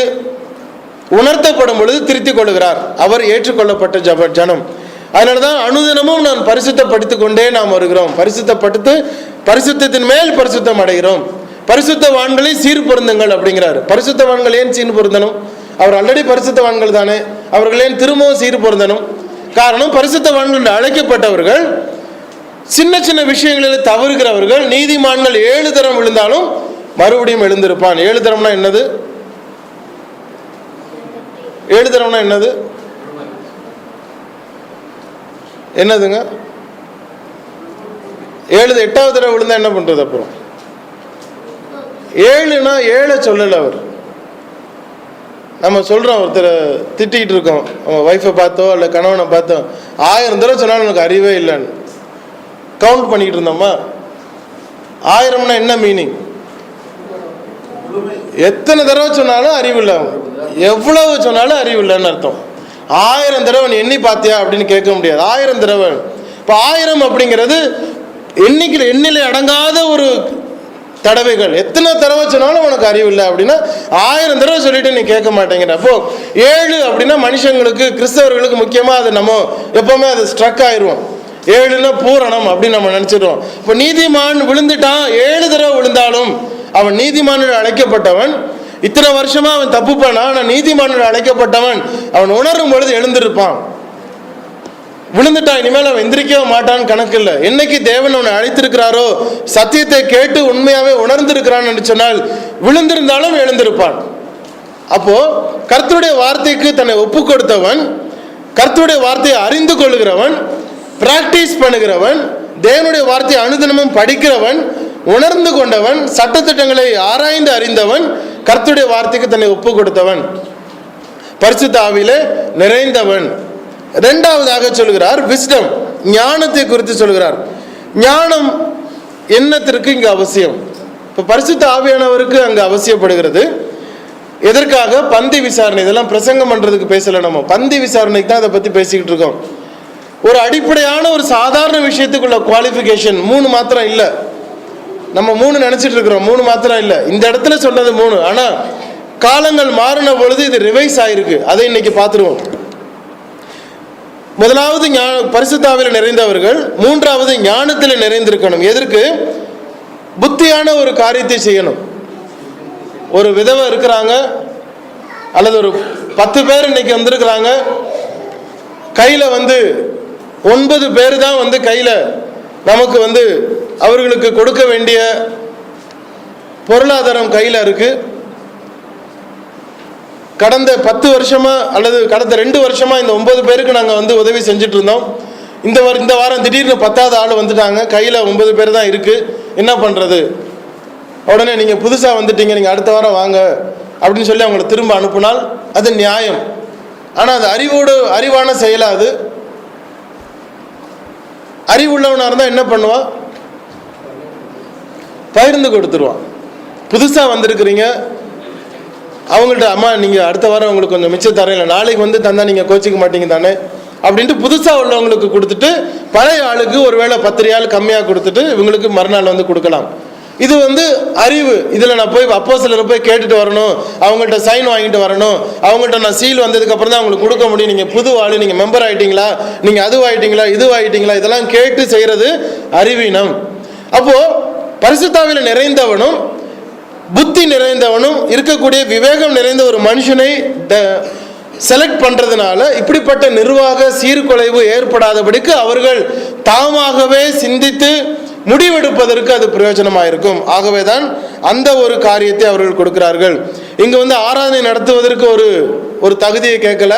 உணர்த்தப்படும் பொழுது திருத்திக் கொள்கிறார். அவர் ஏற்றுக்கொள்ளப்பட்ட ஜனம். அதனாலதான் அனுதினமும் நான் பரிசுத்தப்படுத்திக் கொண்டே நாம் வருகிறோம். பரிசுத்தத்தின் மேல் பரிசுத்தம் அடைகிறோம். பரிசுத்தவான்களை சீர்பொருந்துங்கள் அப்படிங்கிறார். பரிசுத்தவான்கள் ஏன் சீர் பொருந்தணும்? அவர் ஆல்ரெடி பரிசுத்தவான்கள் தானே, அவர்கள் ஏன் திரும்பவும் சீர் பொருந்தணும்? காரணம், பரிசுத்தவான்கள் அழைக்கப்பட்டவர்கள் சின்ன சின்ன விஷயங்களில் தவறுகிறவர்கள். நீதிமான்கள் 7 தரம் விழுந்தாலும் மறுபடியும் எழுந்திருப்பான். 7 தரம்னா என்னது? 7 தரம்னா என்னது? என்னதுங்க? 8வது தடவை விழுந்தா என்ன பண்றது? அப்புறம் 7னா 7 சொல்லல அவர். நம்ம சொல்றோம், ஒருத்தரை திட்டிகிட்டு இருக்கோம், அவன் ஒய்ஃபை பார்த்தோ இல்லை கணவனை பார்த்தோ, 1000 தடவை சொன்னாலும் எனக்கு அறிவே இல்லைன்னு கவுண்ட் பண்ணிக்கிட்டு இருந்தோமா? 1000னா என்ன மீனிங்? எத்தனை தடவை சொன்னாலும் அறிவில்லை, எவ்வளவு சொன்னாலும் அறிவில்லைன்னு அர்த்தம். 1000 தடவை நீ எண்ணி பார்த்தியா அப்படின்னு கேட்க முடியாது. 1000 தடவை. இப்போ 1000 அப்படிங்கிறது எண்ணிலே அடங்காத ஒரு தடவைகள். எத்தனை தடவை சொன்னாலும் உனக்கு அறிவில்லை அப்படின்னா 1000 தடவை சொல்லிட்டு நீ கேட்க மாட்டேங்கிற. அப்போ 7 அப்படின்னா மனுஷங்களுக்கு, கிறிஸ்தவர்களுக்கு முக்கியமா அது நம்ம எப்பவுமே அது ஸ்ட்ரக் ஆயிடுவோம். 7னா பூரணம் அப்படின்னு நம்ம நினைச்சிடுவோம். இப்போ நீதிமான் விழுந்துட்டான், 7 தடவை விழுந்தாலும் அவன் நீதிமானோடு அழைக்கப்பட்டவன். இத்தனை வருஷமா அவன் தப்பு பண்ணா, நான் நீதிமானோடு அழைக்கப்பட்டவன். அவன் உணரும் பொழுது எழுந்திருப்பான். விழுந்துட்டான், இனிமேல் அவன் எந்திரிக்கவே மாட்டான்னு கணக்கு இல்லை. என்னைக்கு தேவன் அவனை அழைத்திருக்கிறாரோ, சத்தியத்தை கேட்டு உண்மையாவே உணர்ந்திருக்கிறான் என்று சொன்னால் விழுந்திருந்தாலும் எழுந்திருப்பான். அப்போ கர்த்தருடைய வார்த்தைக்கு தன்னை ஒப்பு கொடுத்தவன், கர்த்தருடைய வார்த்தையை அறிந்து கொள்கிறவன், பிராக்டிஸ் பண்ணுகிறவன், தேவனுடைய வார்த்தையை அனுதினமும் படிக்கிறவன், உணர்ந்து கொண்டவன், சட்டத்திட்டங்களை ஆராய்ந்து அறிந்தவன், கர்த்தருடைய வார்த்தைக்கு தன்னை ஒப்பு கொடுத்தவன், பரிசுத்த ஆவியிலே நிறைந்தவன். 2வதாக சொல்கிறார் விஸ்டம், ஞானத்தை குறித்து சொல்கிறார். ஞானம் என்னத்திற்கு இங்கு அவசியம்? இப்போ பரிசுத்த ஆவியானவருக்கு அங்கு அவசியப்படுகிறது. எதற்காக? பந்தி விசாரணை. இதெல்லாம் பிரசங்கம் பண்றதுக்கு பேசல, நம்ம பந்தி விசாரணைக்கு தான் அதை பத்தி பேசிக்கிட்டு இருக்கோம். ஒரு அடிப்படையான ஒரு சாதாரண விஷயத்துக்குள்ள குவாலிஃபிகேஷன் 3 மாத்திரம் இல்லை. நம்ம 3 நினைச்சிட்டு இருக்கிறோம், 3 மாத்திரம் இல்லை. இந்த இடத்துல சொன்னது 3. ஆனா காலங்கள் மாறின பொழுது இது ரிவைஸ் ஆயிருக்கு. அதை இன்னைக்கு பார்த்துருவோம். முதலாவது பரிசுத்தாவில நிறைந்தவர்கள், மூன்றாவது ஞானத்தில் நிறைந்திருக்கணும். எதற்கு? புத்தியான ஒரு காரியத்தை செய்யணும். ஒரு விதவை இருக்கிறாங்க, அல்லது ஒரு 10 பேர் இன்னைக்கு வந்திருக்கிறாங்க, கையில் 9 பேர் தான் கையில் நமக்கு அவர்களுக்கு கொடுக்க வேண்டிய பொருளாதாரம் கையில் இருக்கு. கடந்த 10 வருஷமா அல்லது கடந்த 2 வருஷமா இந்த 9 பேருக்கு நாங்கள் உதவி செஞ்சுட்டு இருந்தோம். இந்த வாரம் திடீர்னு 10வது ஆள் வந்துட்டாங்க, கையில் 9 பேர் தான் இருக்கு, என்ன பண்றது? உடனே நீங்க புதுசா வந்துட்டீங்க, நீங்க அடுத்த வாரம் வாங்க அப்படின்னு சொல்லி அவங்களை திரும்ப அனுப்புனால் அது நியாயம். ஆனா அது அறிவான செயலா? அது அறிவுள்ளவனா இருந்தா என்ன பண்ணுவான்? பகிர்ந்து கொடுத்துருவான். புதுசா வந்திருக்கிறீங்க, அவங்கள்ட்ட அம்மா நீங்கள் அடுத்த வாரம் உங்களுக்கு கொஞ்சம் மிச்சம் தரேன், இல்லை நாளைக்கு தந்தா நீங்கள் கோச்சிக்க மாட்டீங்க தானே அப்படின்ட்டு புதுசாக உள்ளவங்களுக்கு கொடுத்துட்டு பழைய ஆளுக்கு ஒருவேளை 10 ரியால் கம்மியாக கொடுத்துட்டு இவங்களுக்கு மறுநாள் கொடுக்கலாம். இது அறிவு. இதில் நான் போய் அப்போஸ்தலரை போய் கேட்டுட்டு வரணும், அவங்கள்ட்ட சைன் வாங்கிட்டு வரணும், அவங்கள்ட்ட நான் சீல் வந்ததுக்கு அப்புறம் தான் அவங்களுக்கு கொடுக்க முடியும். நீங்கள் புது ஆளு, நீங்கள் மெம்பர் ஆகிட்டீங்களா, நீங்கள் அதுவாகிட்டீங்களா இதுவாகிட்டீங்களா, இதெல்லாம் கேட்டு செய்கிறது அறிவீனம். அப்போது பரிசுத்தாவில நிறைந்தவனும் புத்தி நிறைந்தவனும் இருக்கக்கூடிய விவேகம் நிறைந்த ஒரு மனுஷனை செலக்ட் பண்றதுனால இப்படிப்பட்ட நிர்வாக சீர்குலைவு ஏற்படாதபடிக்கு அவர்கள் தாமாகவே சிந்தித்து முடிவெடுப்பதற்கு அது பிரயோஜனமாக இருக்கும். ஆகவே தான் அந்த ஒரு காரியத்தை அவர்கள் கொடுக்கிறார்கள். இங்கு ஆராதனை நடத்துவதற்கு ஒரு தகுதியை கேட்கல.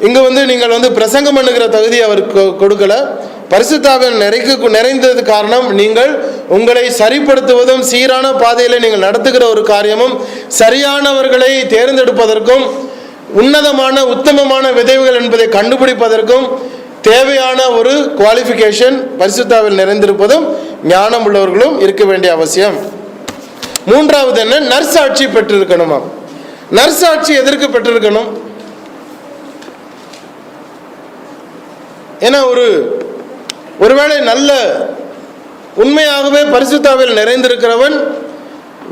இங்கு நீங்கள் பிரசங்கம் பண்ணுகிற தகுதியை அவர் கொடுக்கல. பரிசுத்தாவின் நிறைந்தது காரணம் நீங்கள் உங்களை சரிப்படுத்துவதும் சீரான பாதையில் நீங்கள் நடத்துகிற ஒரு காரியமும் சரியானவர்களை தேர்ந்தெடுப்பதற்கும் உன்னதமான உத்தமமான விதைவுகள் என்பதை கண்டுபிடிப்பதற்கும் தேவையான ஒரு குவாலிஃபிகேஷன் பரிசுத்தாவில் நிறைந்திருப்பதும் ஞானம் உள்ளவர்களும் இருக்க வேண்டிய அவசியம். மூன்றாவது என்ன? நற்சாட்சி பெற்றிருக்கணுமா? நற்சாட்சி எதற்கு பெற்றிருக்கணும்? ஏன்னா ஒருவேளை நல்ல உண்மையாகவே பரிசுத்தாவில் நிறைந்திருக்கிறவன்,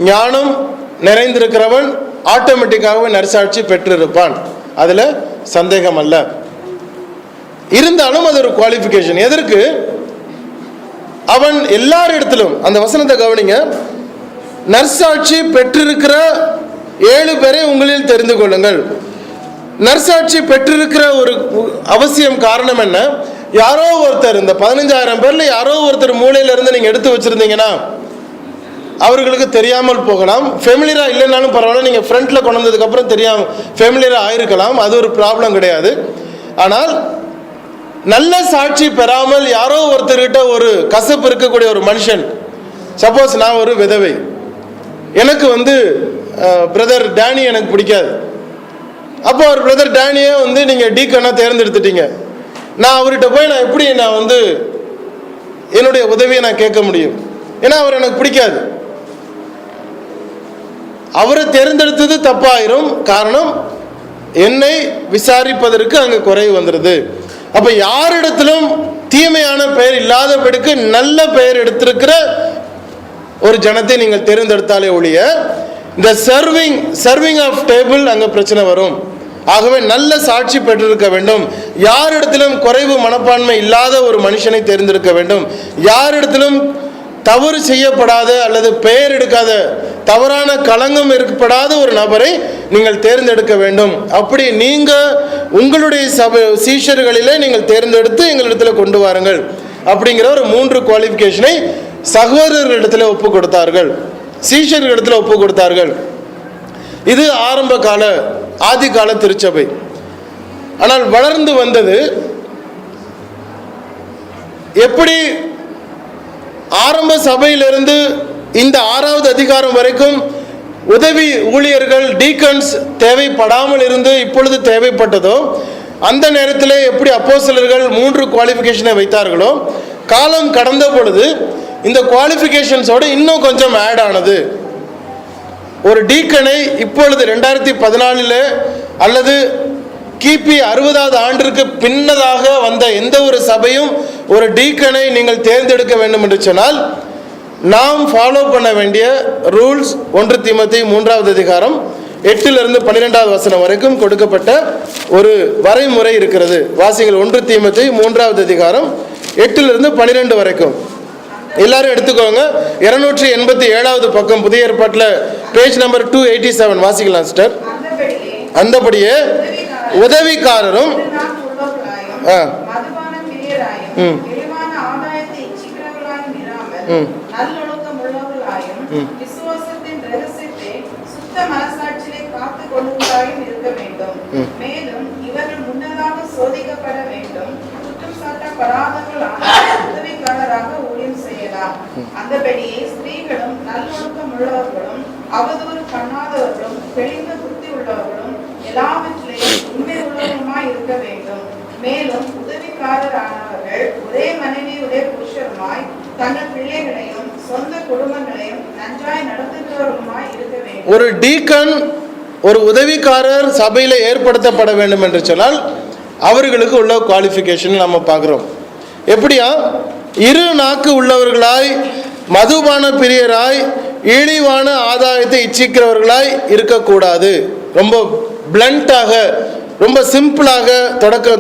ஞானம் நிறைந்திருக்கிறவன் ஆட்டோமேட்டிக்காகவே நற்சாட்சி பெற்றிருப்பான், அதுல சந்தேகம் அல்ல. இருந்தாலும் அது ஒரு குவாலிஃபிகேஷன். எதற்கு? அவன் எல்லாரிடத்திலும், அந்த வசனத்தை கவனிங்க, நற்சாட்சி பெற்றிருக்கிற 7 பேரை உங்களில் தெரிந்து கொள்ளுங்கள். நற்சாட்சி பெற்றிருக்கிற ஒரு அவசியம் காரணம் என்ன? யாரோ ஒருத்தர், இந்த 15,000 பேர்ல யாரோ ஒருத்தர் மூலையில இருந்து நீங்க எடுத்து வச்சிருந்தீங்கன்னா அவர்களுக்கு தெரியாமல் போகலாம். ஃபெமிலியரா இல்லைன்னாலும் பரவாயில்ல, நீங்க ஃப்ரண்ட்ல கொண்டு வந்ததுக்கு அப்புறம் தெரியாம ஃபெமிலியரா ஆயிருக்கலாம், அது ஒரு ப்ராப்ளம் கிடையாது. ஆனால் நல்ல சாட்சி பெறாமல் யாரோ ஒருத்தர்கிட்ட ஒரு கசப்பு இருக்கக்கூடிய ஒரு மனுஷன், சப்போஸ் நான் ஒரு விதவை, எனக்கு பிரதர் டேனி எனக்கு பிடிக்காது, அப்போ ஒரு பிரதர் டேனியே நீங்க டீக்கனா தேர்ந்தெடுத்துட்டீங்க, நான் அவர்கிட்ட போய் நான் எப்படி நான் என்னுடைய உதவியை நான் கேட்க முடியும்? ஏன்னா அவர் எனக்கு பிடிக்காது. அவரை தேர்ந்தெடுத்தது தப்பாயிரும். காரணம், என்னை விசாரிப்பதற்கு அங்க குறைவு வந்துடுது. அப்ப யாரிடத்திலும் தீமையான பெயர் இல்லாதபடிக்கு நல்ல பெயர் எடுத்திருக்கிற ஒரு ஜனத்தை நீங்கள் தேர்ந்தெடுத்தாலே ஒழிய இந்த சர்விங் ஆஃப் டேபிள் அங்க பிரச்சனை வரும். ஆகவே நல்ல சாட்சி பெற்றிருக்க வேண்டும். யாரிடத்திலும் குறைவு மனப்பான்மை இல்லாத ஒரு மனுஷனை தேர்ந்தெடுக்க வேண்டும். யாரிடத்திலும் தவறு செய்யப்படாத அல்லது பெயர் எடுக்காத தவறான களங்கம் ஏற்படாத ஒரு நபரை நீங்கள் தேர்ந்தெடுக்க வேண்டும். அப்படி நீங்க உங்களுடைய சீஷர்களிலே நீங்கள் தேர்ந்தெடுத்து எங்களிடத்தில் கொண்டு வாருங்கள் அப்படிங்கிற ஒரு 3 குவாலிஃபிகேஷனை சகோதரர்களிடத்தில் ஒப்பு கொடுத்தார்கள், சீஷர்களிடத்தில் ஒப்பு கொடுத்தார்கள். இது ஆரம்ப கால ஆதி கால திருச்சபை. ஆனால் வளர்ந்து வந்தது எப்படி? ஆரம்ப சபையிலிருந்து இந்த 6வது அதிகாரம் வரைக்கும் உதவி ஊழியர்கள் டீக்கன்ஸ் தேவைப்படாமல் இருந்து இப்பொழுது தேவைப்பட்டதோ, அந்த நேரத்தில் எப்படி அப்போஸ்தலர்கள் 3 குவாலிஃபிகேஷனை வைத்தார்களோ, காலம் கடந்த பொழுது இந்த குவாலிஃபிகேஷன்ஸோடு இன்னும் கொஞ்சம் ஆட் ஆனது. ஒரு டீக்கனை இப்பொழுது 2014 அல்லது கிபி 60வது ஆண்டிற்கு பின்னதாக வந்த எந்த ஒரு சபையும் ஒரு டீக்கனை நீங்கள் தேர்ந்தெடுக்க வேண்டும் என்று சொன்னால் நாம் ஃபாலோ பண்ண வேண்டிய ரூல்ஸ் 1 தீமோத்தேயு 3வது அதிகாரம் 8லிருந்து 12வது வசனம் வரைக்கும் கொடுக்கப்பட்ட ஒரு வரைமுறை இருக்கிறது. வாசிகள் 1 தீமோத்தேயு 3வது அதிகாரம் 8லிருந்து 12 வரைக்கும். எல்லாரும் எடுத்துக்கோங்க. 287வது பக்கம் புதிய ஏற்பாட்டில் பேஜ் நம்பர் 287 வாசிக்கலாம் சிஸ்டர். அந்தபடியே உதவிக்காரரும் விசுவாசத்தின் ரகசியத்தை சுத்த மனசாட்சியை காத்துக் கொள்ளுவதாயும் இருக்க வேண்டும். மேலும் இவர்கள் முன்னதாக சோதிக்கப்பட வேண்டும். குற்றம் சாட்டப்படாதவர்களான உதவிக்காரராக ஊழியம் செய்யலாம். அந்தபடியே ஸ்திரீகளும் நல்லொழுக்கம் உள்ளவர்களும் அவதூறு பண்ணாதவர்களும் தெளிந்த புத்தி உள்ளவர்களும் எல்லாவற்றிலையும் உண்மை உள்ளவருமாய் இருக்க வேண்டும். மேலும் உதவிக்காரரானவர்கள் ஒரே மனைவியுடைய புருஷருமாய் தங்கள் பிள்ளைகளையும் சொந்த குடும்பங்களையும் நன்றாய் நடத்துகிறவருமாய் இருக்க வேண்டும். ஒரு டீக்கன், ஒரு உதவிக்காரர் சபையில ஏற்படுத்தப்பட வேண்டும் என்று சொன்னால் அவர்களுக்கு உள்ள குவாலிஃபிகேஷன் நம்ம பார்க்கிறோம். எப்படியா? இரு நாக்கு உள்ளவர்களாய், மதுபான பிரியராய், இழிவான ஆதாயத்தை இச்சிக்கிறவர்களாய் இருக்கக்கூடாது. ரொம்ப பிளண்டாக, ரொம்ப சிம்பிளாக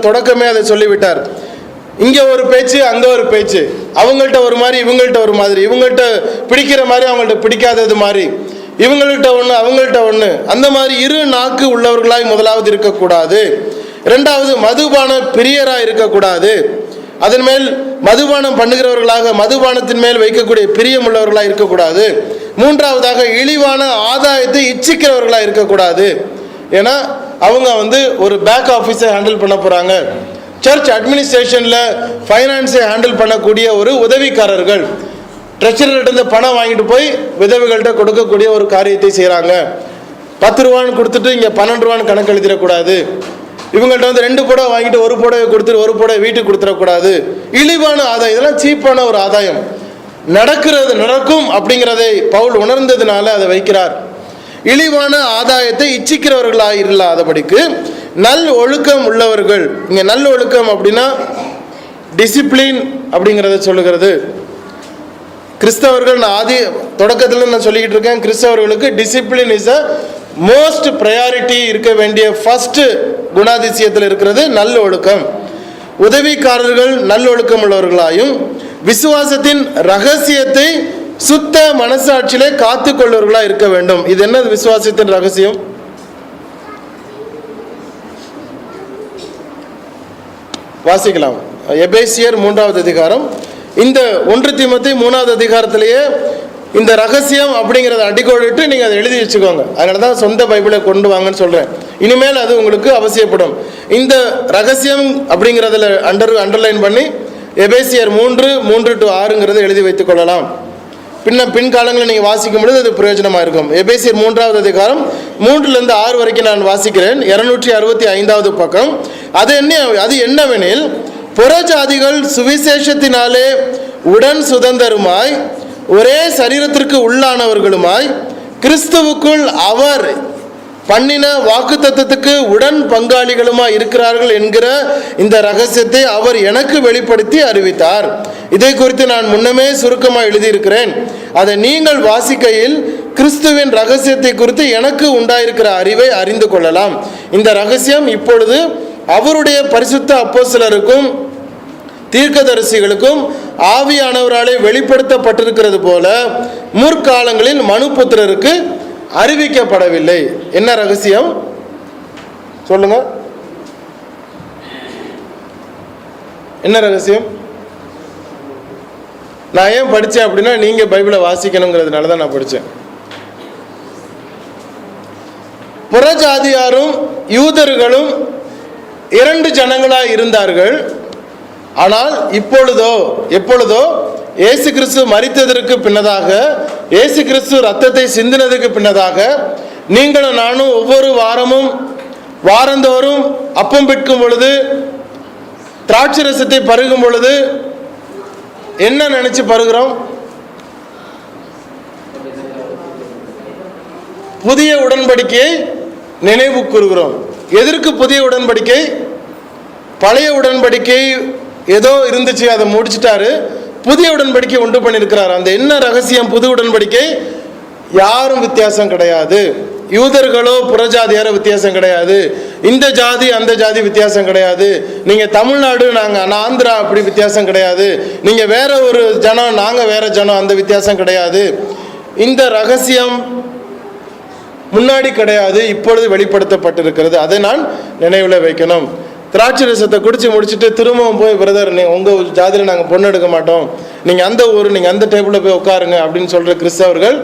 தொடக்கமே அதை சொல்லிவிட்டார். இங்கே ஒரு பேச்சு, அங்கே ஒரு பேச்சு, அவங்கள்ட்ட ஒரு மாதிரி, இவங்கள்ட்ட ஒரு மாதிரி, இவங்கள்ட்ட பிடிக்கிற மாதிரி, அவங்கள்ட்ட பிடிக்காதது மாதிரி, இவங்கள்ட்ட ஒன்று, அவங்கள்ட்ட ஒன்று, அந்த மாதிரி இரு நாக்கு உள்ளவர்களாய் முதலாவது இருக்கக்கூடாது. இரண்டாவது, மதுபான பிரியராக இருக்கக்கூடாது. அதன் மேல் மதுபானம் பண்ணுகிறவர்களாக, மதுபானத்தின் மேல் வைக்கக்கூடிய பிரியம் உள்ளவர்களாக இருக்கக்கூடாது. மூன்றாவதாக, இழிவான ஆதாயத்தை இச்சிக்கிறவர்களாக இருக்கக்கூடாது. ஏன்னா அவங்க ஒரு பேக் ஆஃபீஸை ஹேண்டில் பண்ண போகிறாங்க. சர்ச் அட்மினிஸ்ட்ரேஷனில் ஃபைனான்ஸை ஹேண்டில் பண்ணக்கூடிய ஒரு உதவிக்காரர்கள், ட்ரெஷரர்கிட்ட பணம் வாங்கிட்டு போய் விதவைகள்கிட்ட கொடுக்கக்கூடிய ஒரு காரியத்தை செய்கிறாங்க. 10 ரூபான்னு கொடுத்துட்டு இங்கே 12 ரூபான்னு கணக்கு எழுதிடக்கூடாது. இவங்கள்ட்ட 2 புடவை வாங்கிட்டு 1 புடவை கொடுத்துட்டு 1 புடவை வீட்டுக்கு கொடுத்துடக்கூடாது. இழிவான ஆதாயம், இதெல்லாம் சீப்பான ஒரு ஆதாயம். நடக்கும் அப்படிங்கிறதை பவுல் உணர்ந்ததுனால அதை வைக்கிறார். இழிவான ஆதாயத்தை இச்சிக்கிறவர்களாக இல்லாதபடிக்கு நல் ஒழுக்கம் உள்ளவர்கள். இங்கே நல் ஒழுக்கம் அப்படின்னா டிசிப்ளின் அப்படிங்கிறத சொல்லுகிறது. கிறிஸ்தவர்கள், நான் தொடக்கத்தில் நான் சொல்லிக்கிட்டு இருக்கேன், கிறிஸ்தவர்களுக்கு discipline is a most priority இருக்க வேண்டிய ஃபர்ஸ்ட் குணாதிசயத்தில் இருக்கிறது நல்ல ஒழுக்கம். உதவிக்காரர்கள் நல்லொழுக்கம் உள்ளவர்களாயும் விசுவாசத்தின் ரகசியத்தை சுத்த மனசாட்சியிலே காத்து கொள்வர்களா இருக்க வேண்டும். இது என்ன விசுவாசத்தின் ரகசியம்? வாசிக்கலாம். எபேசியர் 3வது அதிகாரம். இந்த 1 தீமோத்தேயு 3வது அதிகாரத்திலேயே இந்த ரகசியம் அப்படிங்கிறத அடிக்கோடிட்டு நீங்கள் அதை எழுதி வச்சுக்கோங்க. அதனால தான் சொந்த பைபிளை கொண்டு வாங்கன்னு சொல்கிறேன். இனிமேல் அது உங்களுக்கு அவசியப்படும். இந்த ரகசியம் அப்படிங்கிறதுல அண்டர்லைன் பண்ணி எபேசியர் 3:3-6 எழுதி வைத்துக் கொள்ளலாம். பின்காலங்களில் நீங்கள் வாசிக்கும் பொழுது அது பிரயோஜனமாக இருக்கும். எபேசியர் 3வது அதிகாரம் 3-6 வரைக்கும் நான் வாசிக்கிறேன். 265வது பக்கம். அது என்னவெனில், புறஜாதிகள் சுவிசேஷத்தினாலே உடன் சுதந்தருமாய், ஒரே சரீரத்திற்கு உள்ளானவர்களுமாய், கிறிஸ்துவுக்குள் அவர் பண்ணின வாக்குத்தத்தத்துக்கு உடன் பங்காளிகளுமாய் இருக்கிறார்கள் என்கிற இந்த ரகசியத்தை அவர் எனக்கு வெளிப்படுத்தி அறிவித்தார். இதை குறித்து நான் முன்னமே சுருக்கமாக எழுதியிருக்கிறேன். அதை நீங்கள் வாசிக்கையில் கிறிஸ்துவின் ரகசியத்தை குறித்து எனக்கு உண்டாயிருக்கிற அறிவை அறிந்து கொள்ளலாம். இந்த ரகசியம் இப்பொழுது அவருடைய பரிசுத்த அப்போஸ்தலருக்கும் தீர்க்கதரிசிகளுக்கும் ஆவியானவராலே வெளிப்படுத்தப்பட்டிருக்கிறது போல முற்காலங்களில் மனுபுத்திரருக்கு அறிவிக்கப்படவில்லை. என்ன ரகசியம் சொல்லுங்க? என்ன ரகசியம்? நான் ஏன் படித்தேன் அப்படின்னா, நீங்கள் பைபிளை வாசிக்கணுங்கிறதுனால தான் நான் படித்தேன். புறஜாதியாரும் யூதர்களும் 2 ஜனங்களாக இருந்தார்கள். ஆனால் எப்பொழுதோ இயேசு கிறிஸ்து மரித்ததற்கு பின்னதாக, இயேசு கிறிஸ்து ரத்தத்தை சிந்தினதுக்கு பின்னதாக, நீங்களும் நானும் ஒவ்வொரு வாரந்தோறும் அப்பம் பிற்கும் பொழுது, திராட்சை ரசத்தை பருகும் பொழுது என்ன நினைச்சு பருகிறோம்? புதிய உடன்படிக்கையை நினைவு கூறுகிறோம். எதற்கு புதிய உடன்படிக்கை? பழைய உடன்படிக்கை ஏதோ இருந்துச்சு, அதை முடிச்சிட்டாரு. புதிய உடன்படிக்கை உண்டு பண்ணியிருக்கிறார். அந்த என்ன ரகசியம்? புது உடன்படிக்கை யாரும் வித்தியாசம் கிடையாது. யூதர்களோ புறஜாதியாரோ வித்தியாசம் கிடையாது. இந்த ஜாதி அந்த ஜாதி வித்தியாசம் கிடையாது. நீங்க தமிழ்நாடு, நான் ஆந்திரா, அப்படி வித்தியாசம் கிடையாது. நீங்க வேற ஒரு ஜனம், நாங்க வேற ஜனம், அந்த வித்தியாசம் கிடையாது. இந்த ரகசியம் முன்னாடி கிடையாது, இப்பொழுது வெளிப்படுத்தப்பட்டிருக்கிறது. அதை நான் நினைவில் வைக்கணும். திராட்சை ரசத்தை குடிச்சு முடிச்சுட்டு திரும்பவும் போய், பிரதர் உங்கள் ஜாதியில் நாங்கள் பொண்ணு எடுக்க மாட்டோம், நீங்கள் அந்த ஊர், நீங்கள் அந்த டேபிளில் போய் உட்காருங்க அப்படின்னு சொல்கிற கிறிஸ்தவர்கள்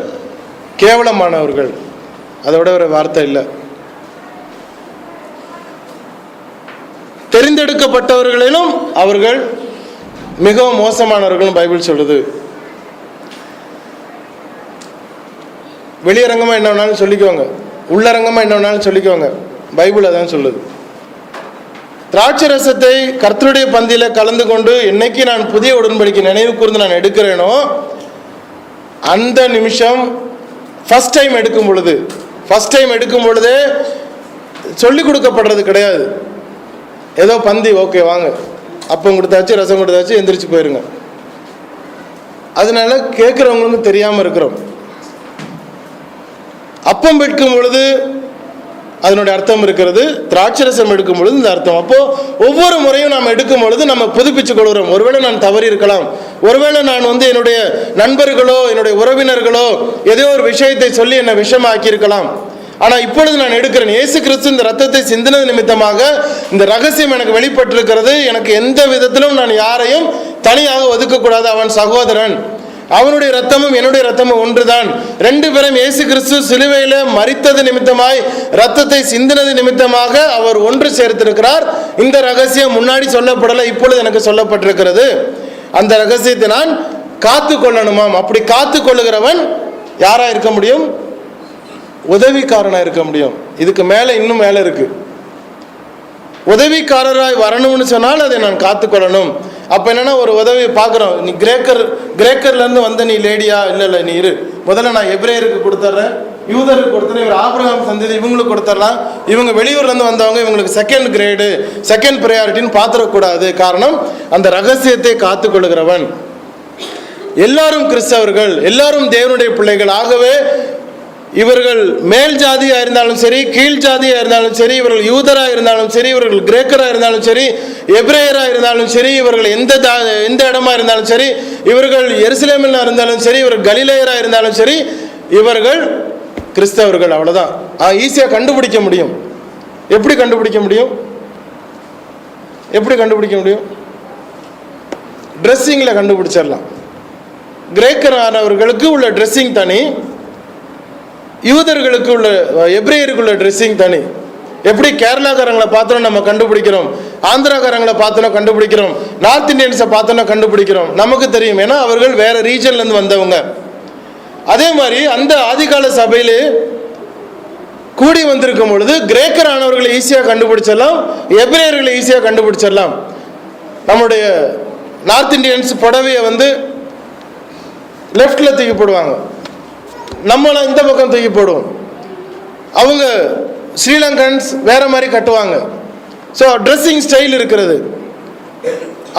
கேவலமானவர்கள். அதோட ஒரு வார்த்தை இல்லை. தெரிந்தெடுக்கப்பட்டவர்களிலும் அவர்கள் மிகவும் மோசமானவர்கள் பைபிள் சொல்லுது. வெளியரங்கமாக என்ன வேணாலும் சொல்லிக்கோங்க, உள்ளரங்கமாக என்ன வேணாலும் சொல்லிக்கோங்க, பைபிள் அதான் சொல்லுது. திராட்சை ரசத்தை கர்த்தருடைய பந்தியில் கலந்து கொண்டு என்னைக்கு நான் புதிய உடன்படிக்கை நினைவு கூர்ந்து நான் எடுக்கிறேனோ அந்த நிமிஷம் ஃபர்ஸ்ட் டைம் எடுக்கும் பொழுதே சொல்லிக் கொடுக்கப்படுறது கிடையாது. ஏதோ பந்தி, ஓகே வாங்க, அப்பம் கொடுத்தாச்சு, ரசம் கொடுத்தாச்சு, எந்திரிச்சு போயிருங்க. அதனால கேட்குறவங்களுக்கும் தெரியாமல் இருக்கிறோம். அப்பம் எடுக்கும் பொழுது அதனுடைய அர்த்தம் இருக்கிறது, திராட்சை ரசம் எடுக்கும் பொழுது இந்த அர்த்தம். அப்போ ஒவ்வொரு முறையும் நாம் எடுக்கும் பொழுது நம்ம புதுப்பிச்சு கொள்கிறோம். ஒருவேளை நான் தவறி இருக்கலாம், ஒருவேளை நான் என்னுடைய நண்பர்களோ என்னுடைய உறவினர்களோ ஏதோ ஒரு விஷயத்தை சொல்லி என்னை விஷமாக்கி இருக்கலாம். ஆனால் இப்பொழுது நான் எடுக்கிறேன். இயேசு கிறிஸ்து இந்த ரத்தத்தை சிந்தினது நிமித்தமாக இந்த ரகசியம் எனக்கு வெளிப்பட்டிருக்கிறது. எனக்கு எந்த விதத்திலும் நான் யாரையும் தனியாக ஒதுக்கக்கூடாது. அவன் சகோதரன், அவனுடைய ரத்தமும் என்னுடைய ரத்தமும் ஒன்றுதான். ரெண்டு பேரும் இயேசு கிறிஸ்து சிலுவையில மரித்தது நிமித்தமாய் ரத்தத்தை சிந்தினது நிமித்தமாக அவர் ஒன்று சேர்த்திருக்கிறார். இந்த ரகசியம் முன்னாடி சொல்லப்படலை, இப்பொழுது எனக்கு சொல்லப்பட்டிருக்கிறது. அந்த ரகசியத்தை நான் காத்து கொள்ளணுமாம். அப்படி காத்து கொள்ளுகிறவன் யாரா இருக்க முடியும்? உதவிக்காரனா இருக்க முடியும். இதுக்கு மேல இன்னும் மேல இருக்கு. உதவிக்காரராய் வரணும்னு சொன்னால் அதை நான் காத்துக்கொள்ளணும். அப்போ என்னன்னா, ஒரு உதவி பார்க்குறோம், நீ கிரேக்கர்லேருந்து வந்த நீ லேடியா? இல்லை நீ இரு, முதல்ல நான் எபிரேயருக்கு கொடுத்துட்றேன், யூதருக்கு கொடுத்துறேன், இவர் ஆபிரகாம் சந்ததி இவங்களுக்கு கொடுத்துடலாம், இவங்க வெளியூர்லேருந்து வந்தவங்க, இவங்களுக்கு செகண்ட் கிரேடு, செகண்ட் ப்ரையாரிட்டின்னு பார்த்துடக்கூடாது. காரணம், அந்த ரகசியத்தை காத்துக்கொள்கிறவன். எல்லாரும் கிறிஸ்தவர்கள், எல்லாரும் தேவனுடைய பிள்ளைகள். ஆகவே இவர்கள் மேல் ஜாதியா இருந்தாலும் சரி, கீழ் ஜாதியா இருந்தாலும் சரி, இவர்கள் யூதரா இருந்தாலும் சரி, இவர்கள் கிரேக்கரா இருந்தாலும் சரி, எபிரேயரா இருந்தாலும் சரி, இவர்கள் எந்த இடமா இருந்தாலும் சரி, இவர்கள் எருசலேமில் இருந்தாலும் சரி, இவர்கள் கலிலேயரா இருந்தாலும் சரி, இவர்கள் கிறிஸ்தவர்கள். அவ்வளவுதான். ஈஸியா கண்டுபிடிக்க முடியும். எப்படி கண்டுபிடிக்க முடியும்? ட்ரெஸ்ஸிங்ல கண்டுபிடிச்சிடலாம். கிரேக்கர் ஆனவர்களுக்கு உள்ள ட்ரெஸ்ஸிங் தனி, யூதர்களுக்கு உள்ள, எபிரேயருக்குள்ள ட்ரெஸ்ஸிங் தனி. எப்படி கேரளாக்காரங்களை பார்த்தோன்னா நம்ம கண்டுபிடிக்கிறோம், ஆந்திராக்காரங்களை பார்த்தோன்னா கண்டுபிடிக்கிறோம், நார்த் இந்தியன்ஸை பார்த்தோன்னா கண்டுபிடிக்கிறோம், நமக்கு தெரியும். ஏன்னா அவர்கள் வேற ரீஜன்லேருந்து வந்தவங்க. அதே மாதிரி அந்த ஆதிகால சபையிலே கூடி வந்திருக்கும் பொழுது கிரேக்கர் ஆனவர்களை ஈஸியாக கண்டுபிடிச்சிடலாம், எபிரேயர்களை ஈஸியாக கண்டுபிடிச்சிடலாம். நம்முடைய நார்த் இந்தியன்ஸ் புடவையை லெஃப்டில் தூக்கி போடுவாங்க, நம்மளை இந்த பக்கம் தூக்கி போடுவோம். அவங்க ஸ்ரீலங்கன்ஸ் வேற மாதிரி கட்டுவாங்க. ஸோ ட்ரெஸ்ஸிங் ஸ்டைல் இருக்கிறது.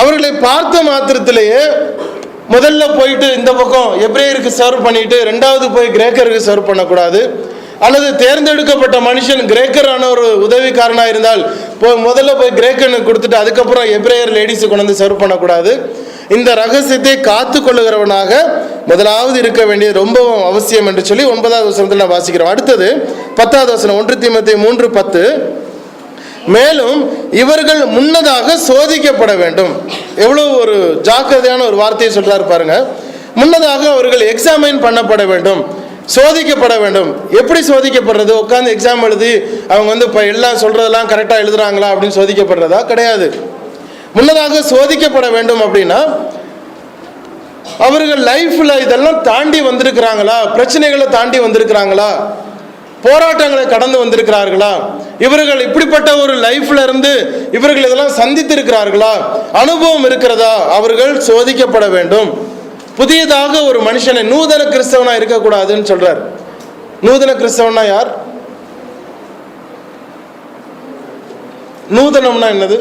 அவர்களை பார்த்த மாத்திரத்திலேயே முதல்ல போயிட்டு இந்த பக்கம் எபிரேயருக்கு சர்வ் பண்ணிட்டு ரெண்டாவது போய் கிரேக்கருக்கு சர்வ் பண்ணக்கூடாது. அல்லது தேர்ந்தெடுக்கப்பட்ட மனுஷன் கிரேக்கரான ஒரு உதவிக்காரனாக இருந்தால் முதல்ல போய் கிரேக்கனுக்கு கொடுத்துட்டு அதுக்கப்புறம் எபிரேயர் லேடிஸை கொண்டு வந்து சர்வ் பண்ணக்கூடாது. இந்த ரகசியத்தை காத்து கொள்ளுகிறவனாக முதலாவது இருக்க வேண்டியது ரொம்பவும் அவசியம் என்று சொல்லி 9வது வசனத்தில் நான் வாசிக்கிறோம். அடுத்தது 10வது வசனம், 1 தீமோத்தேயு 3:10. மேலும் இவர்கள் முன்னதாக சோதிக்கப்பட வேண்டும். எவ்வளவு ஒரு ஜாக்கிரதையான ஒரு வார்த்தையை சொல்றாரு பாருங்க. முன்னதாக அவர்கள் எக்ஸாமைன் பண்ணப்பட வேண்டும், சோதிக்கப்பட வேண்டும். எப்படி சோதிக்கப்படுறது? உட்காந்து எக்ஸாம் எழுதி அவங்க இப்போ எல்லாம் சொல்றதெல்லாம் கரெக்டாக எழுதுறாங்களா அப்படின்னு சோதிக்கப்படுறதா? கிடையாது. முன்னதாக சோதிக்கப்பட வேண்டும். அப்படின்னா அவர்கள் லைஃப்ல இதெல்லாம் தாண்டி வந்திருக்கிறாங்களா, பிரச்சனைகளை தாண்டி வந்திருக்கிறாங்களா, போராட்டங்களை கடந்து வந்திருக்கிறார்களா, இவர்கள் இப்படிப்பட்ட ஒரு லைஃப்ல இருந்து இவர்கள் இதெல்லாம் சந்தித்திருக்கிறார்களா, அனுபவம் இருக்கிறதா, அவர்கள் சோதிக்கப்பட வேண்டும். புதியதாக ஒரு மனுஷனை நூதன கிறிஸ்தவனா இருக்கக்கூடாதுன்னு சொல்றார். நூதன கிறிஸ்தவனா யார்? நூதனம்னா என்னது?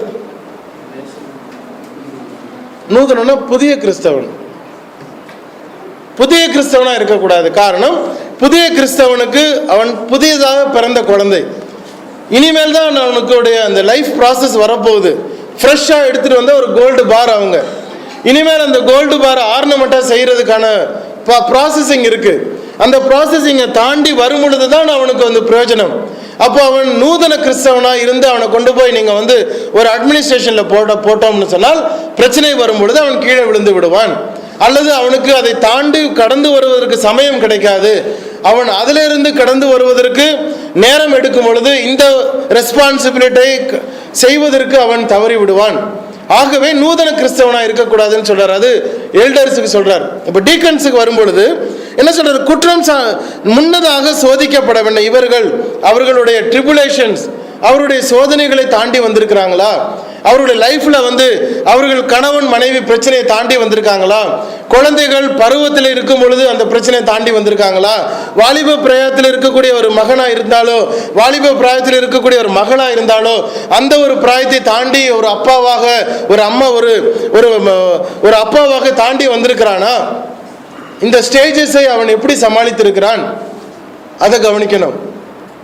நூதனம்னா புதிய கிறிஸ்தவன். புதிய கிறிஸ்தவனா இருக்கக்கூடாது. காரணம், புதிய கிறிஸ்தவனுக்கு அவன் புதியதாக பிறந்த குழந்தை. இனிமேல் தான் அவனுக்குடைய அந்த லைஃப் ப்ராசஸ் வரப்போகுது. ஃப்ரெஷ்ஷாக எடுத்துகிட்டு வந்த ஒரு கோல்டு பார் அவங்க. இனிமேல் அந்த கோல்டு பாரை ஆர்னமெண்ட்டாக செய்கிறதுக்கான ப்ராசஸிங் இருக்குது. அந்த ப்ராசஸிங்கை தாண்டி வரும் பொழுது தான் அவனுக்கு வந்து பிரயோஜனம். அப்போ அவன் நூதன கிறிஸ்தவனாக இருந்து அவனை கொண்டு போய் நீங்கள் வந்து ஒரு அட்மினிஸ்ட்ரேஷனில் போட்டோம்னு சொன்னால் பிரச்சனை வரும் பொழுது அவன் கீழே விழுந்து விடுவான். அல்லது அவனுக்கு அதை தாண்டி கடந்து வருவதற்கு சமயம் கிடைக்காது. அவன் அதிலிருந்து கடந்து வருவதற்கு நேரம் எடுக்கும் பொழுது இந்த ரெஸ்பான்சிபிலிட்டியை செய்வதற்கு அவன் தவறி விடுவான். ஆகவே நூதன கிறிஸ்தவனாக இருக்கக்கூடாதுன்னு சொல்றார். அது எல்டர்ஸுக்கு சொல்றார். இப்போ டீக்கன்ஸுக்கு வரும் பொழுது என்ன சொல்றாரு? குற்றம் முன்னதாக சோதிக்கப்பட வேண்டும். இவர்கள் அவர்களுடைய ட்ரிபுலேஷன்ஸ், அவருடைய சோதனைகளை தாண்டி வந்திருக்கிறாங்களா? அவருடைய லைஃப்ல வந்து அவர்கள் கணவன் மனைவி பிரச்சனையை தாண்டி வந்திருக்காங்களா? குழந்தைகள் பருவத்தில் இருக்கும் பொழுது அந்த பிரச்சனையை தாண்டி வந்திருக்காங்களா? வாலிப பிராயத்தில் இருக்கக்கூடிய ஒரு மகனா இருந்தாலோ, வாலிப பிராயத்தில் இருக்கக்கூடிய ஒரு மகளா இருந்தாலோ, அந்த ஒரு பிராயத்தை தாண்டி ஒரு அப்பாவாக, ஒரு அம்மா, ஒரு அப்பாவாக தாண்டி வந்திருக்கிறானா? இந்த ஸ்டேஜஸை அவன் எப்படி சமாளித்திருக்கிறான்? அதை கவனிக்கணும்.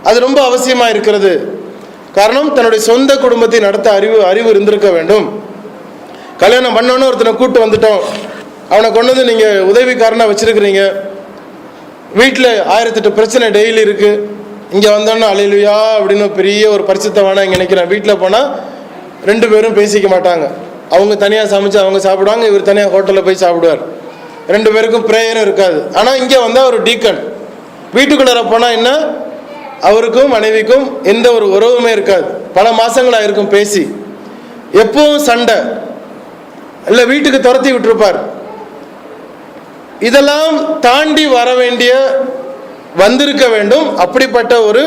அது ரொம்ப அவசியமா இருக்கிறது. காரணம், தன்னுடைய சொந்த குடும்பத்தை நடத்த அறிவு இருந்திருக்க வேண்டும். கல்யாணம் பண்ணோன்னு ஒருத்தனை கூட்டு வந்துட்டோம், அவனை கொண்டு வந்து நீங்கள் உதவிக்காரனாக வச்சிருக்கிறீங்க. வீட்டில் 1008 பிரச்சனை டெய்லி இருக்கு. இங்கே வந்தோன்னா அலையிலுயா அப்படின்னு பெரிய ஒரு பரிசுத்தவானா இங்கே நினைக்கிறேன். வீட்டில் போனால் 2 பேரும் பேசிக்க மாட்டாங்க. அவங்க தனியாக சமைச்சு அவங்க சாப்பிடுவாங்க, இவர் தனியாக ஹோட்டலில் போய் சாப்பிடுவார். 2 பேருக்கும் ப்ரேயரும் இருக்காது. ஆனால் இங்கே வந்தால் ஒரு டீக்கன். வீட்டுக்குள்ளார போனால் என்ன, அவருக்கும் மனைவிக்கும் எந்த ஒரு உறவுமே இருக்காது. பல மாசங்களா இருக்கும் பேசி, எப்பவும் சண்டை, இல்லை வீட்டுக்கு துரத்தி விட்டுருப்பார். இதெல்லாம் தாண்டி வர வேண்டிய வந்திருக்க வேண்டும். அப்படிப்பட்ட ஒரு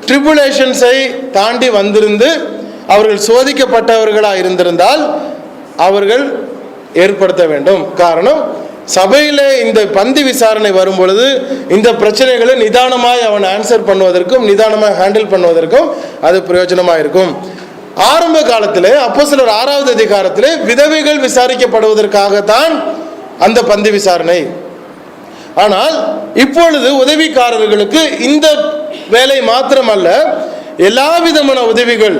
ட்ரிபுலேஷன்ஸை தாண்டி வந்திருந்து அவர்கள் சோதிக்கப்பட்டவர்களாக இருந்திருந்தால் அவர்கள் ஏற்படுத்த வேண்டும். காரணம், சபையில் இந்த பந்தி விசாரணை வரும் பொழுது இந்த பிரச்சனைகளை நிதானமாய் அவன் ஆன்சர் பண்ணுவதற்கும் நிதானமாக ஹேண்டில் பண்ணுவதற்கும் அது பிரயோஜனமாக இருக்கும். ஆரம்ப காலத்திலே அப்போஸ்தலர் 6வது அதிகாரத்திலே விதவைகள் விசாரிக்கப்படுவதற்காகத்தான் அந்த பந்தி விசாரணை. ஆனால் இப்பொழுது உதவிக்காரர்களுக்கு இந்த வேலை மாத்திரமல்ல, எல்லா விதமான உதவிகள்,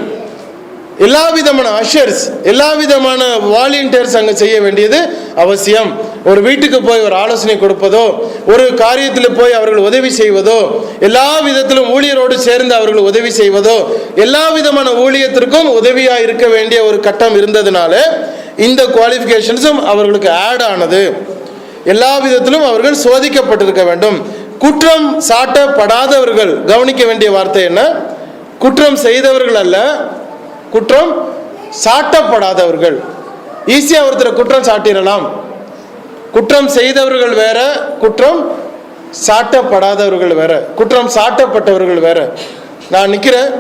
எல்லா விதமான அஷர்ஸ், எல்லா விதமான வாலண்டியர்ஸ் அங்கே செய்ய வேண்டியது அவசியம். ஒரு வீட்டுக்கு போய் ஒரு ஆலோசனை கொடுப்பதோ, ஒரு காரியத்தில் போய் அவர்கள் உதவி செய்வதோ, எல்லா விதத்திலும் ஊழியரோடு சேர்ந்து அவர்கள் உதவி செய்வதோ, எல்லா விதமான ஊழியத்திற்கும் உதவியாக இருக்க வேண்டிய ஒரு கட்டம் இருந்ததுனால இந்த குவாலிஃபிகேஷன்ஸும் அவர்களுக்கு ஆட் ஆனது. எல்லா விதத்திலும் அவர்கள் சோதிக்கப்பட்டிருக்க வேண்டும். குற்றம் சாட்டப்படாதவர்கள், கவனிக்க வேண்டிய வார்த்தை என்ன, குற்றம் செய்தவர்கள் அல்ல, குற்றம் சாட்டப்படாதவர்கள். ஈஸியா ஒருத்தர் குற்றம் சாட்டிடலாம். குற்றம் செய்தவர்கள் வேற, குற்றம் சாட்டப்படாதவர்கள் வேற, குற்றம் சாட்டப்பட்டவர்கள் வேற. நான் நிக்கிறேன்,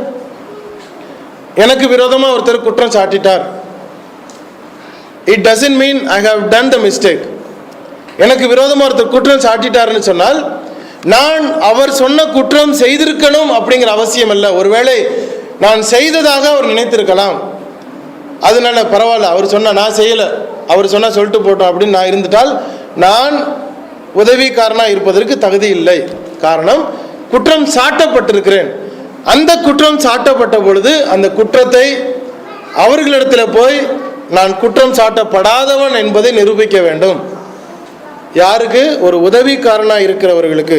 எனக்கு விரோதமா ஒருத்தர் குற்றம் சாட்டிட்டார். It doesn't mean I have done the mistake. எனக்கு விரோதமா ஒருத்தர் குற்றம் சாட்டிட்டாருன்னு சொன்னால் நான் அவர் சொன்ன குற்றம் செய்திருக்கணும் அப்படிங்கிற அவசியம் இல்லை. ஒருவேளை நான் செய்ததாக அவர் நினைத்திருக்கலாம், அதனால பரவாயில்ல, அவர் சொன்ன நான் செய்யலை, அவர் சொன்ன சொல்லிட்டு போட்டோம் அப்படின்னு நான் இருந்துட்டால் நான் உதவிக்காரனா இருப்பதற்கு தகுதி இல்லை. காரணம், குற்றம் சாட்டப்பட்டிருக்கிறேன். அந்த குற்றம் சாட்டப்பட்ட பொழுது அந்த குற்றத்தை அவர்களிடத்தில் போய் நான் குற்றம் சாட்டப்படாதவன் என்பதை நிரூபிக்க வேண்டும். யாருக்கு? ஒரு உதவிக்காரனா இருக்கிறவர்களுக்கு.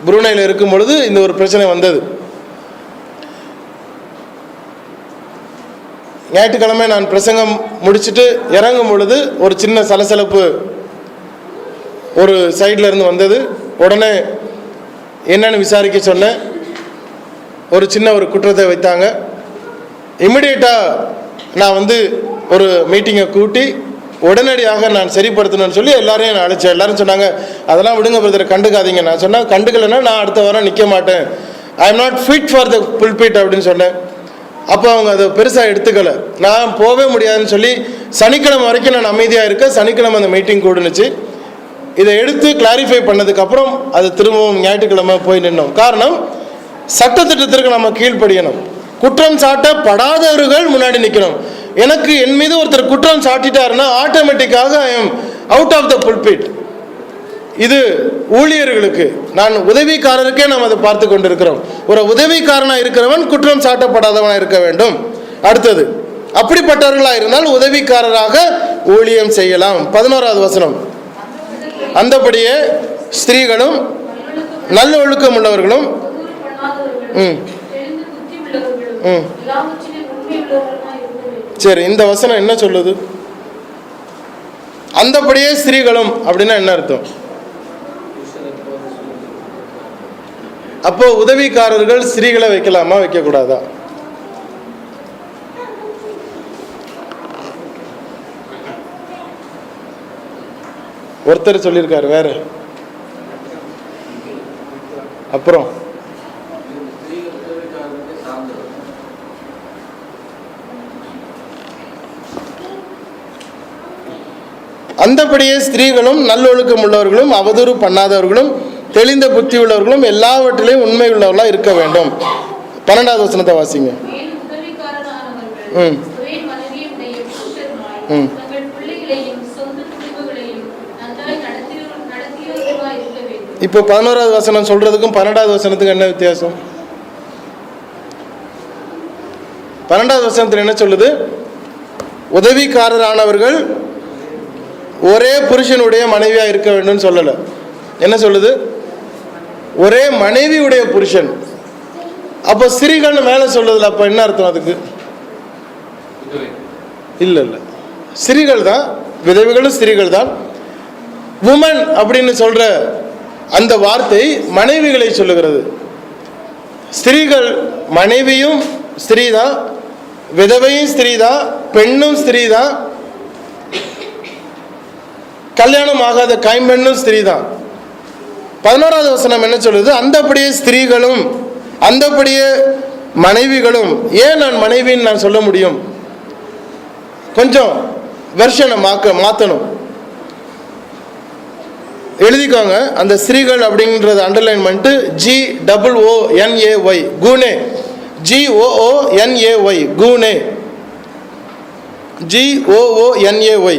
புருனையில் இருக்கும் பொழுது இந்த ஒரு பிரச்சனை வந்தது. ஞாயிற்றுக்கிழமை நான் பிரசங்கம் முடிச்சுட்டு இறங்கும் பொழுது ஒரு சின்ன சலசலப்பு ஒரு சைட்ல இருந்து வந்தது. உடனே என்னன்னு விசாரிக்க சொன்னேன். ஒரு சின்ன ஒரு குற்றத்தை வைத்தாங்க. இமிடியேட்டா நான் ஒரு மீட்டிங்கை கூட்டி உடனடியாக நான் சரிப்படுத்தணும்னு சொல்லி எல்லாரையும் நான் அழைச்சேன். எல்லாரும் சொன்னாங்க, அதெல்லாம் விடுங்க பிரதர், கண்டுக்காதீங்க. நான் சொன்னேன், கண்டுக்கலைன்னா நான் அடுத்த வாரம் நிற்க மாட்டேன், I am not fit for the pulpit அப்படின்னு சொன்னேன். அப்போ அவங்க அதை பெருசாக எடுத்துக்கலை. நான் போகவே முடியாதுன்னு சொல்லி சனிக்கிழமை வரைக்கும் நான் அமைதியாக இருக்கேன். சனிக்கிழமை அந்த மீட்டிங் கூடுனுச்சு. இதை எடுத்து கிளாரிஃபை பண்ணதுக்கப்புறம் அது திரும்பவும் ஞாயிற்றுக்கிழமை போய் நின்னோம். காரணம், சட்டத்திட்டத்திற்கு நம்ம கீழ்ப்படியணும். குற்றம் சாட்டப்படாதவர்கள் முன்னாடி நிற்கணும். எனக்கு என் மீது ஒருத்தர் குற்றம் சாட்டிட்டாருன்னா ஆட்டோமேட்டிக்காக I am out of the pulpit. இது ஊழியர்களுக்கு, நான் உதவிக்காரருக்கே நாம் அதை பார்த்து கொண்டிருக்கிறோம். ஒரு உதவிக்காரனாக இருக்கிறவன் குற்றம் சாட்டப்படாதவனாக இருக்க வேண்டும். அடுத்தது, அப்படிப்பட்டவர்களாக இருந்தால் உதவிக்காரராக ஊழியம் செய்யலாம். 11வது வசனம், அந்தபடியே ஸ்திரீகளும் நல்ல ஒழுக்கம் உள்ளவர்களும் சரி, இந்த வசனம் என்ன சொல்லுது? அந்தபடியே ஸ்திரீகளும் அப்படின்னா என்ன அர்த்தம்? அப்போ உதவிக்காரர்கள் ஸ்திரீகளை வைக்கலாமா, வைக்க கூடாதா? ஒருத்தர் சொல்லியிருக்காரு, வேற அப்புறம் அந்தபடியே ஸ்திரீகளும் நல்லொழுக்கம் உள்ளவர்களும் அவதூறு பண்ணாதவர்களும் தெளிந்த புத்தி உள்ளவர்களும் எல்லாவற்றிலையும் உண்மை உள்ளவர்களா இருக்க வேண்டும். 12வது வசனத்தை வாசிங்க. இப்போ 11வது வசனம் சொல்றதுக்கும் 12வது வசனத்துக்கு என்ன வித்தியாசம்? 12வது வசனத்தில் என்ன சொல்லுது? உதவிக்காரரானவர்கள் ஒரே புருஷனுடைய மனைவியா இருக்க வேண்டும் சொல்லல. என்ன சொல்லுது? ஒரே மனைவியுடைய புருஷன். அப்போ ஸ்திரீகள் மேல சொல்லுதுல, அப்ப என்ன அர்த்தம் அதுக்கு? இல்ல இல்ல, ஸ்திரீகள் தான், விதவைகளும் ஸ்திரீகள் தான். உமன் அப்படின்னு சொல்ற அந்த வார்த்தை மனைவிகளை சொல்லுகிறது. ஸ்திரீகள், மனைவியும் ஸ்திரீ தான், விதவையும் ஸ்திரீ தான், பெண்ணும் ஸ்திரீ தான், கல்யாணம் ஆகாத கைம்பெண்ணும் ஸ்திரீ தான். 11வது வசனம் என்ன சொல்லுது? அந்தபடியே ஸ்திரீகளும் அந்தபடியே மனைவிகளும். ஏன் நான் மனைவின்னு நான் சொல்ல முடியும்? கொஞ்சம் வெர்ஷனை மாற்றணும். எழுதிக்கோங்க. அந்த ஸ்திரீகள் அப்படிங்கிறது அண்டர்லைன் பண்ணிட்டு GOONAY, கூனே, GOONAY, கூனே, GOONAY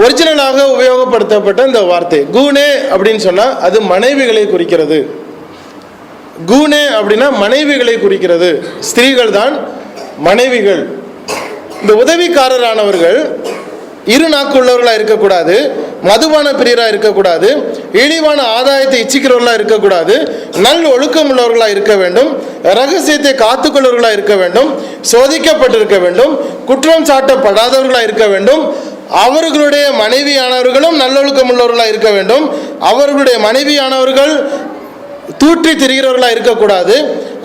ஒரிஜினலாக உபயோகப்படுத்தப்பட்ட இந்த வார்த்தை. கூனே அப்படின்னு சொன்னா அது மனைவிகளை குறிக்கிறது. கூனே அப்படின்னா மனைவிகளை குறிக்கிறது. ஸ்திரீகள் தான் மனைவிகள். இந்த உதவிக்காரரானவர்கள் இரு நாக்குள்ளவர்களாக இருக்கக்கூடாது, மதுபான பிரியராக இருக்கக்கூடாது, இழிவான ஆதாயத்தை இச்சிக்கிறவர்களாக இருக்கக்கூடாது, நல் ஒழுக்கம் உள்ளவர்களாக இருக்க வேண்டும், ரகசியத்தை காத்துக்கொள்வர்களாக இருக்க வேண்டும், சோதிக்கப்பட்டிருக்க வேண்டும், குற்றம் சாட்டப்படாதவர்களாக இருக்க வேண்டும், அவர்களுடைய மனைவியானவர்களும் நல்லொழுக்கம் உள்ளவர்களாக இருக்க வேண்டும், அவர்களுடைய மனைவியானவர்கள் தூற்றி திரிகிறவர்களாக இருக்கக்கூடாது,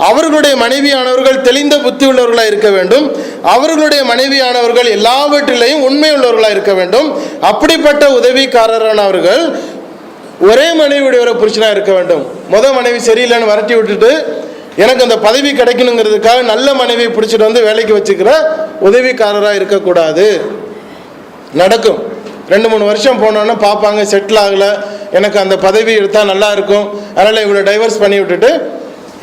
அவர்களுடைய மனைவியானவர்கள் தெளிந்த புத்தி உள்ளவர்களாக இருக்க வேண்டும், அவர்களுடைய மனைவியானவர்கள் எல்லாவற்றிலையும் உண்மை உள்ளவர்களாக இருக்க வேண்டும். அப்படிப்பட்ட உதவிக்காரரானவர்கள் ஒரே மனைவியுடைய ஒரு புருஷனாக இருக்க வேண்டும். மனைவி சரியில்லைன்னு வரட்டி விட்டுட்டு எனக்கு அந்த பதவி கிடைக்கணுங்கிறதுக்காக நல்ல மனைவியை பிடிச்சிட்டு வந்து வேலைக்கு வச்சுக்கிற உதவிக்காரராக இருக்கக்கூடாது. நடக்கும். 2-3 வருஷம் போனோன்னா பார்ப்பாங்க, செட்டில் ஆகலை, எனக்கு அந்த பதவி எடுத்தால் நல்லா இருக்கும், அதனால் இவ்வளோ டைவர்ஸ் பண்ணி விட்டுட்டு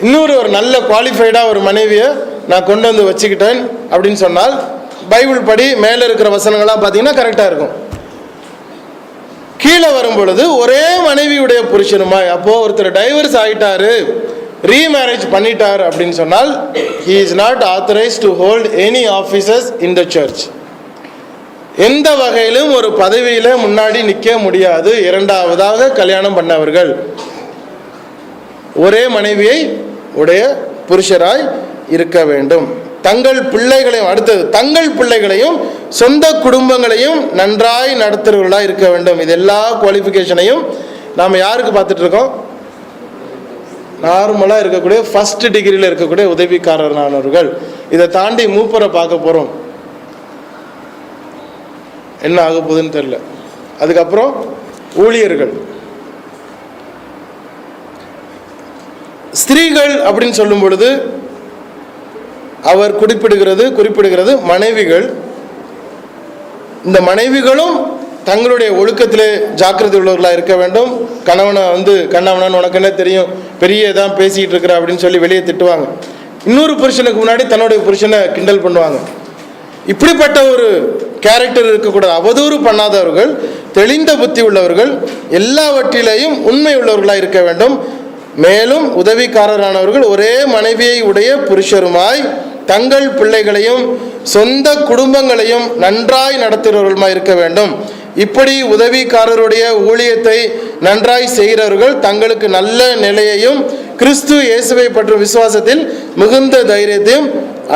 இன்னொரு ஒரு நல்ல குவாலிஃபைடாக ஒரு மனைவியை நான் கொண்டு வந்து வச்சுக்கிட்டேன் அப்படின்னு சொன்னால் பைபிள் படி மேலே இருக்கிற வசனங்கள்லாம் பார்த்தீங்கன்னா கரெக்டாக இருக்கும். கீழே வரும் பொழுது ஒரே மனைவியுடைய புருஷனுமாய், அப்போது ஒருத்தர் டைவர்ஸ் ஆகிட்டாரு, ரீமேரேஜ் பண்ணிட்டார் அப்படின்னு சொன்னால் he is not authorized to hold any offices in the church. எந்த வகையிலும் ஒரு பதவியில முன்னாடி நிற்க முடியாது. இரண்டாவதாக கல்யாணம் பண்ணவர்கள் ஒரே மனைவியை உடைய புருஷராய் இருக்க வேண்டும். தங்கள் பிள்ளைகளையும், அடுத்தது தங்கள் பிள்ளைகளையும் சொந்த குடும்பங்களையும் நன்றாய் நடத்துறவர்களாக இருக்க வேண்டும். இது எல்லா குவாலிஃபிகேஷனையும் நாம் யாருக்கு பார்த்துட்டு இருக்கோம்? நார்மலாக இருக்கக்கூடிய ஃபர்ஸ்ட் டிகிரியில் இருக்கக்கூடிய உதவிக்காரரானவர்கள். இதை தாண்டி மூப்பரை பார்க்க போகிறோம், என்ன ஆக போகுதுன்னு தெரியல. அதுக்கப்புறம் ஊழியர்கள். ஸ்திரீகள் அப்படின்னு சொல்லும் பொழுது அவர் குறிப்பிடுகிறது மனைவிகள். இந்த மனைவிகளும் தங்களுடைய ஒழுக்கத்திலே ஜாக்கிரதை உள்ளவர்களாக இருக்க வேண்டும். கணவனை கண்ணவனான்னு உனக்கு என்ன தெரியும், பெரிய இதான் பேசிக்கிட்டு இருக்கிற அப்படின்னு சொல்லி வெளியே திட்டுவாங்க. இன்னொரு புருஷனுக்கு முன்னாடி தன்னுடைய புருஷனை கிண்டல் பண்ணுவாங்க. இப்படிப்பட்ட ஒரு கேரக்டர் இருக்கக்கூடாது. அவதூறு பண்ணாதவர்கள், தெளிந்த புத்தி உள்ளவர்கள், எல்லாவற்றிலேயும் உண்மை உள்ளவர்களாய் இருக்க வேண்டும். மேலும் உதவிக்காரரானவர்கள் ஒரே மனைவியை உடைய புருஷருமாய் தங்கள் பிள்ளைகளையும் சொந்த குடும்பங்களையும் நன்றாய் நடத்துகிறவர்களுமாய் இருக்க வேண்டும். இப்படி உதவிக்காரருடைய ஊழியத்தை நன்றாய் செய்கிறவர்கள் தங்களுக்கு நல்ல நிலையையும் கிறிஸ்து இயேசுவை பற்றும் விசுவாசத்தில் மிகுந்த தைரியத்தையும்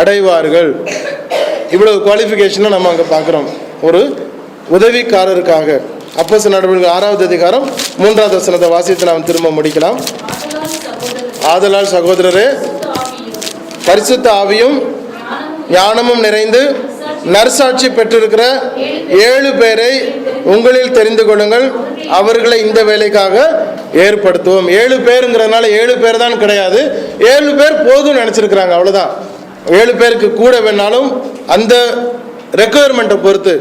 அடைவார்கள். இவ்வளவு குவாலிஃபிகேஷனை நம்ம அங்கே பார்க்குறோம் ஒரு உதவிக்காரருக்காக. அப்போஸ்தலர் நடவடிக்கைகள் 6வது அதிகாரம் 3வது வசனத்தை வாசித்து நாம் திரும்ப முடிக்கலாம். ஆதலால் சகோதரரே, பரிசுத்த ஆவியும் ஞானமும் நிறைந்து நற்சாட்சி பெற்றிருக்கிற 7 பேரை உங்களில் தெரிந்து கொள்ளுங்கள், அவர்களை இந்த வேலைக்காக ஏற்படுத்துவோம். 7 பேருங்கிறதுனால 7 பேர் தான் கிடையாது, 7 பேர் போதும் நினைச்சிருக்கிறாங்க, அவ்வளவுதான். 7 பேருக்கு கூட வேணாலும் அந்த ரெக்குயர்மெண்ட்டை பொறுத்து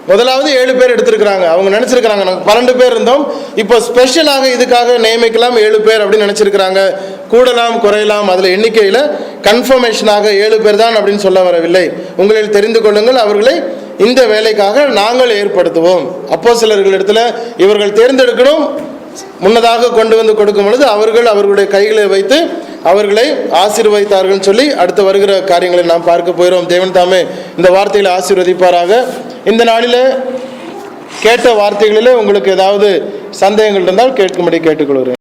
முதலாவது 7 பேர் எடுத்திருக்கிறாங்க. அவங்க நினைச்சிருக்கிறாங்க நாங்கள் 12 பேர் இருந்தோம், இப்போ ஸ்பெஷலாக இதுக்காக நியமிக்கலாம் 7 பேர் அப்படின்னு நினைச்சிருக்கிறாங்க. கூடலாம் குறையலாம், அதில் எண்ணிக்கையில் கன்ஃபர்மேஷனாக 7 பேர் தான் அப்படின்னு சொல்ல வரவில்லை. உங்களில் தெரிந்து கொள்ளுங்கள், அவர்களை இந்த வேலைக்காக நாங்கள் ஏற்படுத்துவோம். அப்போஸ்தலர்கள் இடத்துல இவர்கள் தேர்ந்தெடுக்கணும், முன்னதாக கொண்டு வந்து கொடுக்கும் பொழுது அவர்கள் அவர்களுடைய கைகளை வைத்து அவர்களை ஆசீர்வதித்தார்கள் சொல்லி அடுத்து வருகிற காரியங்களை நாம் பார்க்க போகிறோம். தேவன் தாமே இந்த வார்த்தைகளை ஆசீர்வதிப்பாராக. இந்த நாளில் கேட்ட வார்த்தைகளில் உங்களுக்கு ஏதாவது சந்தேகங்கள் இருந்தால் கேட்கும்படி கேட்டுக்கொள்கிறேன்.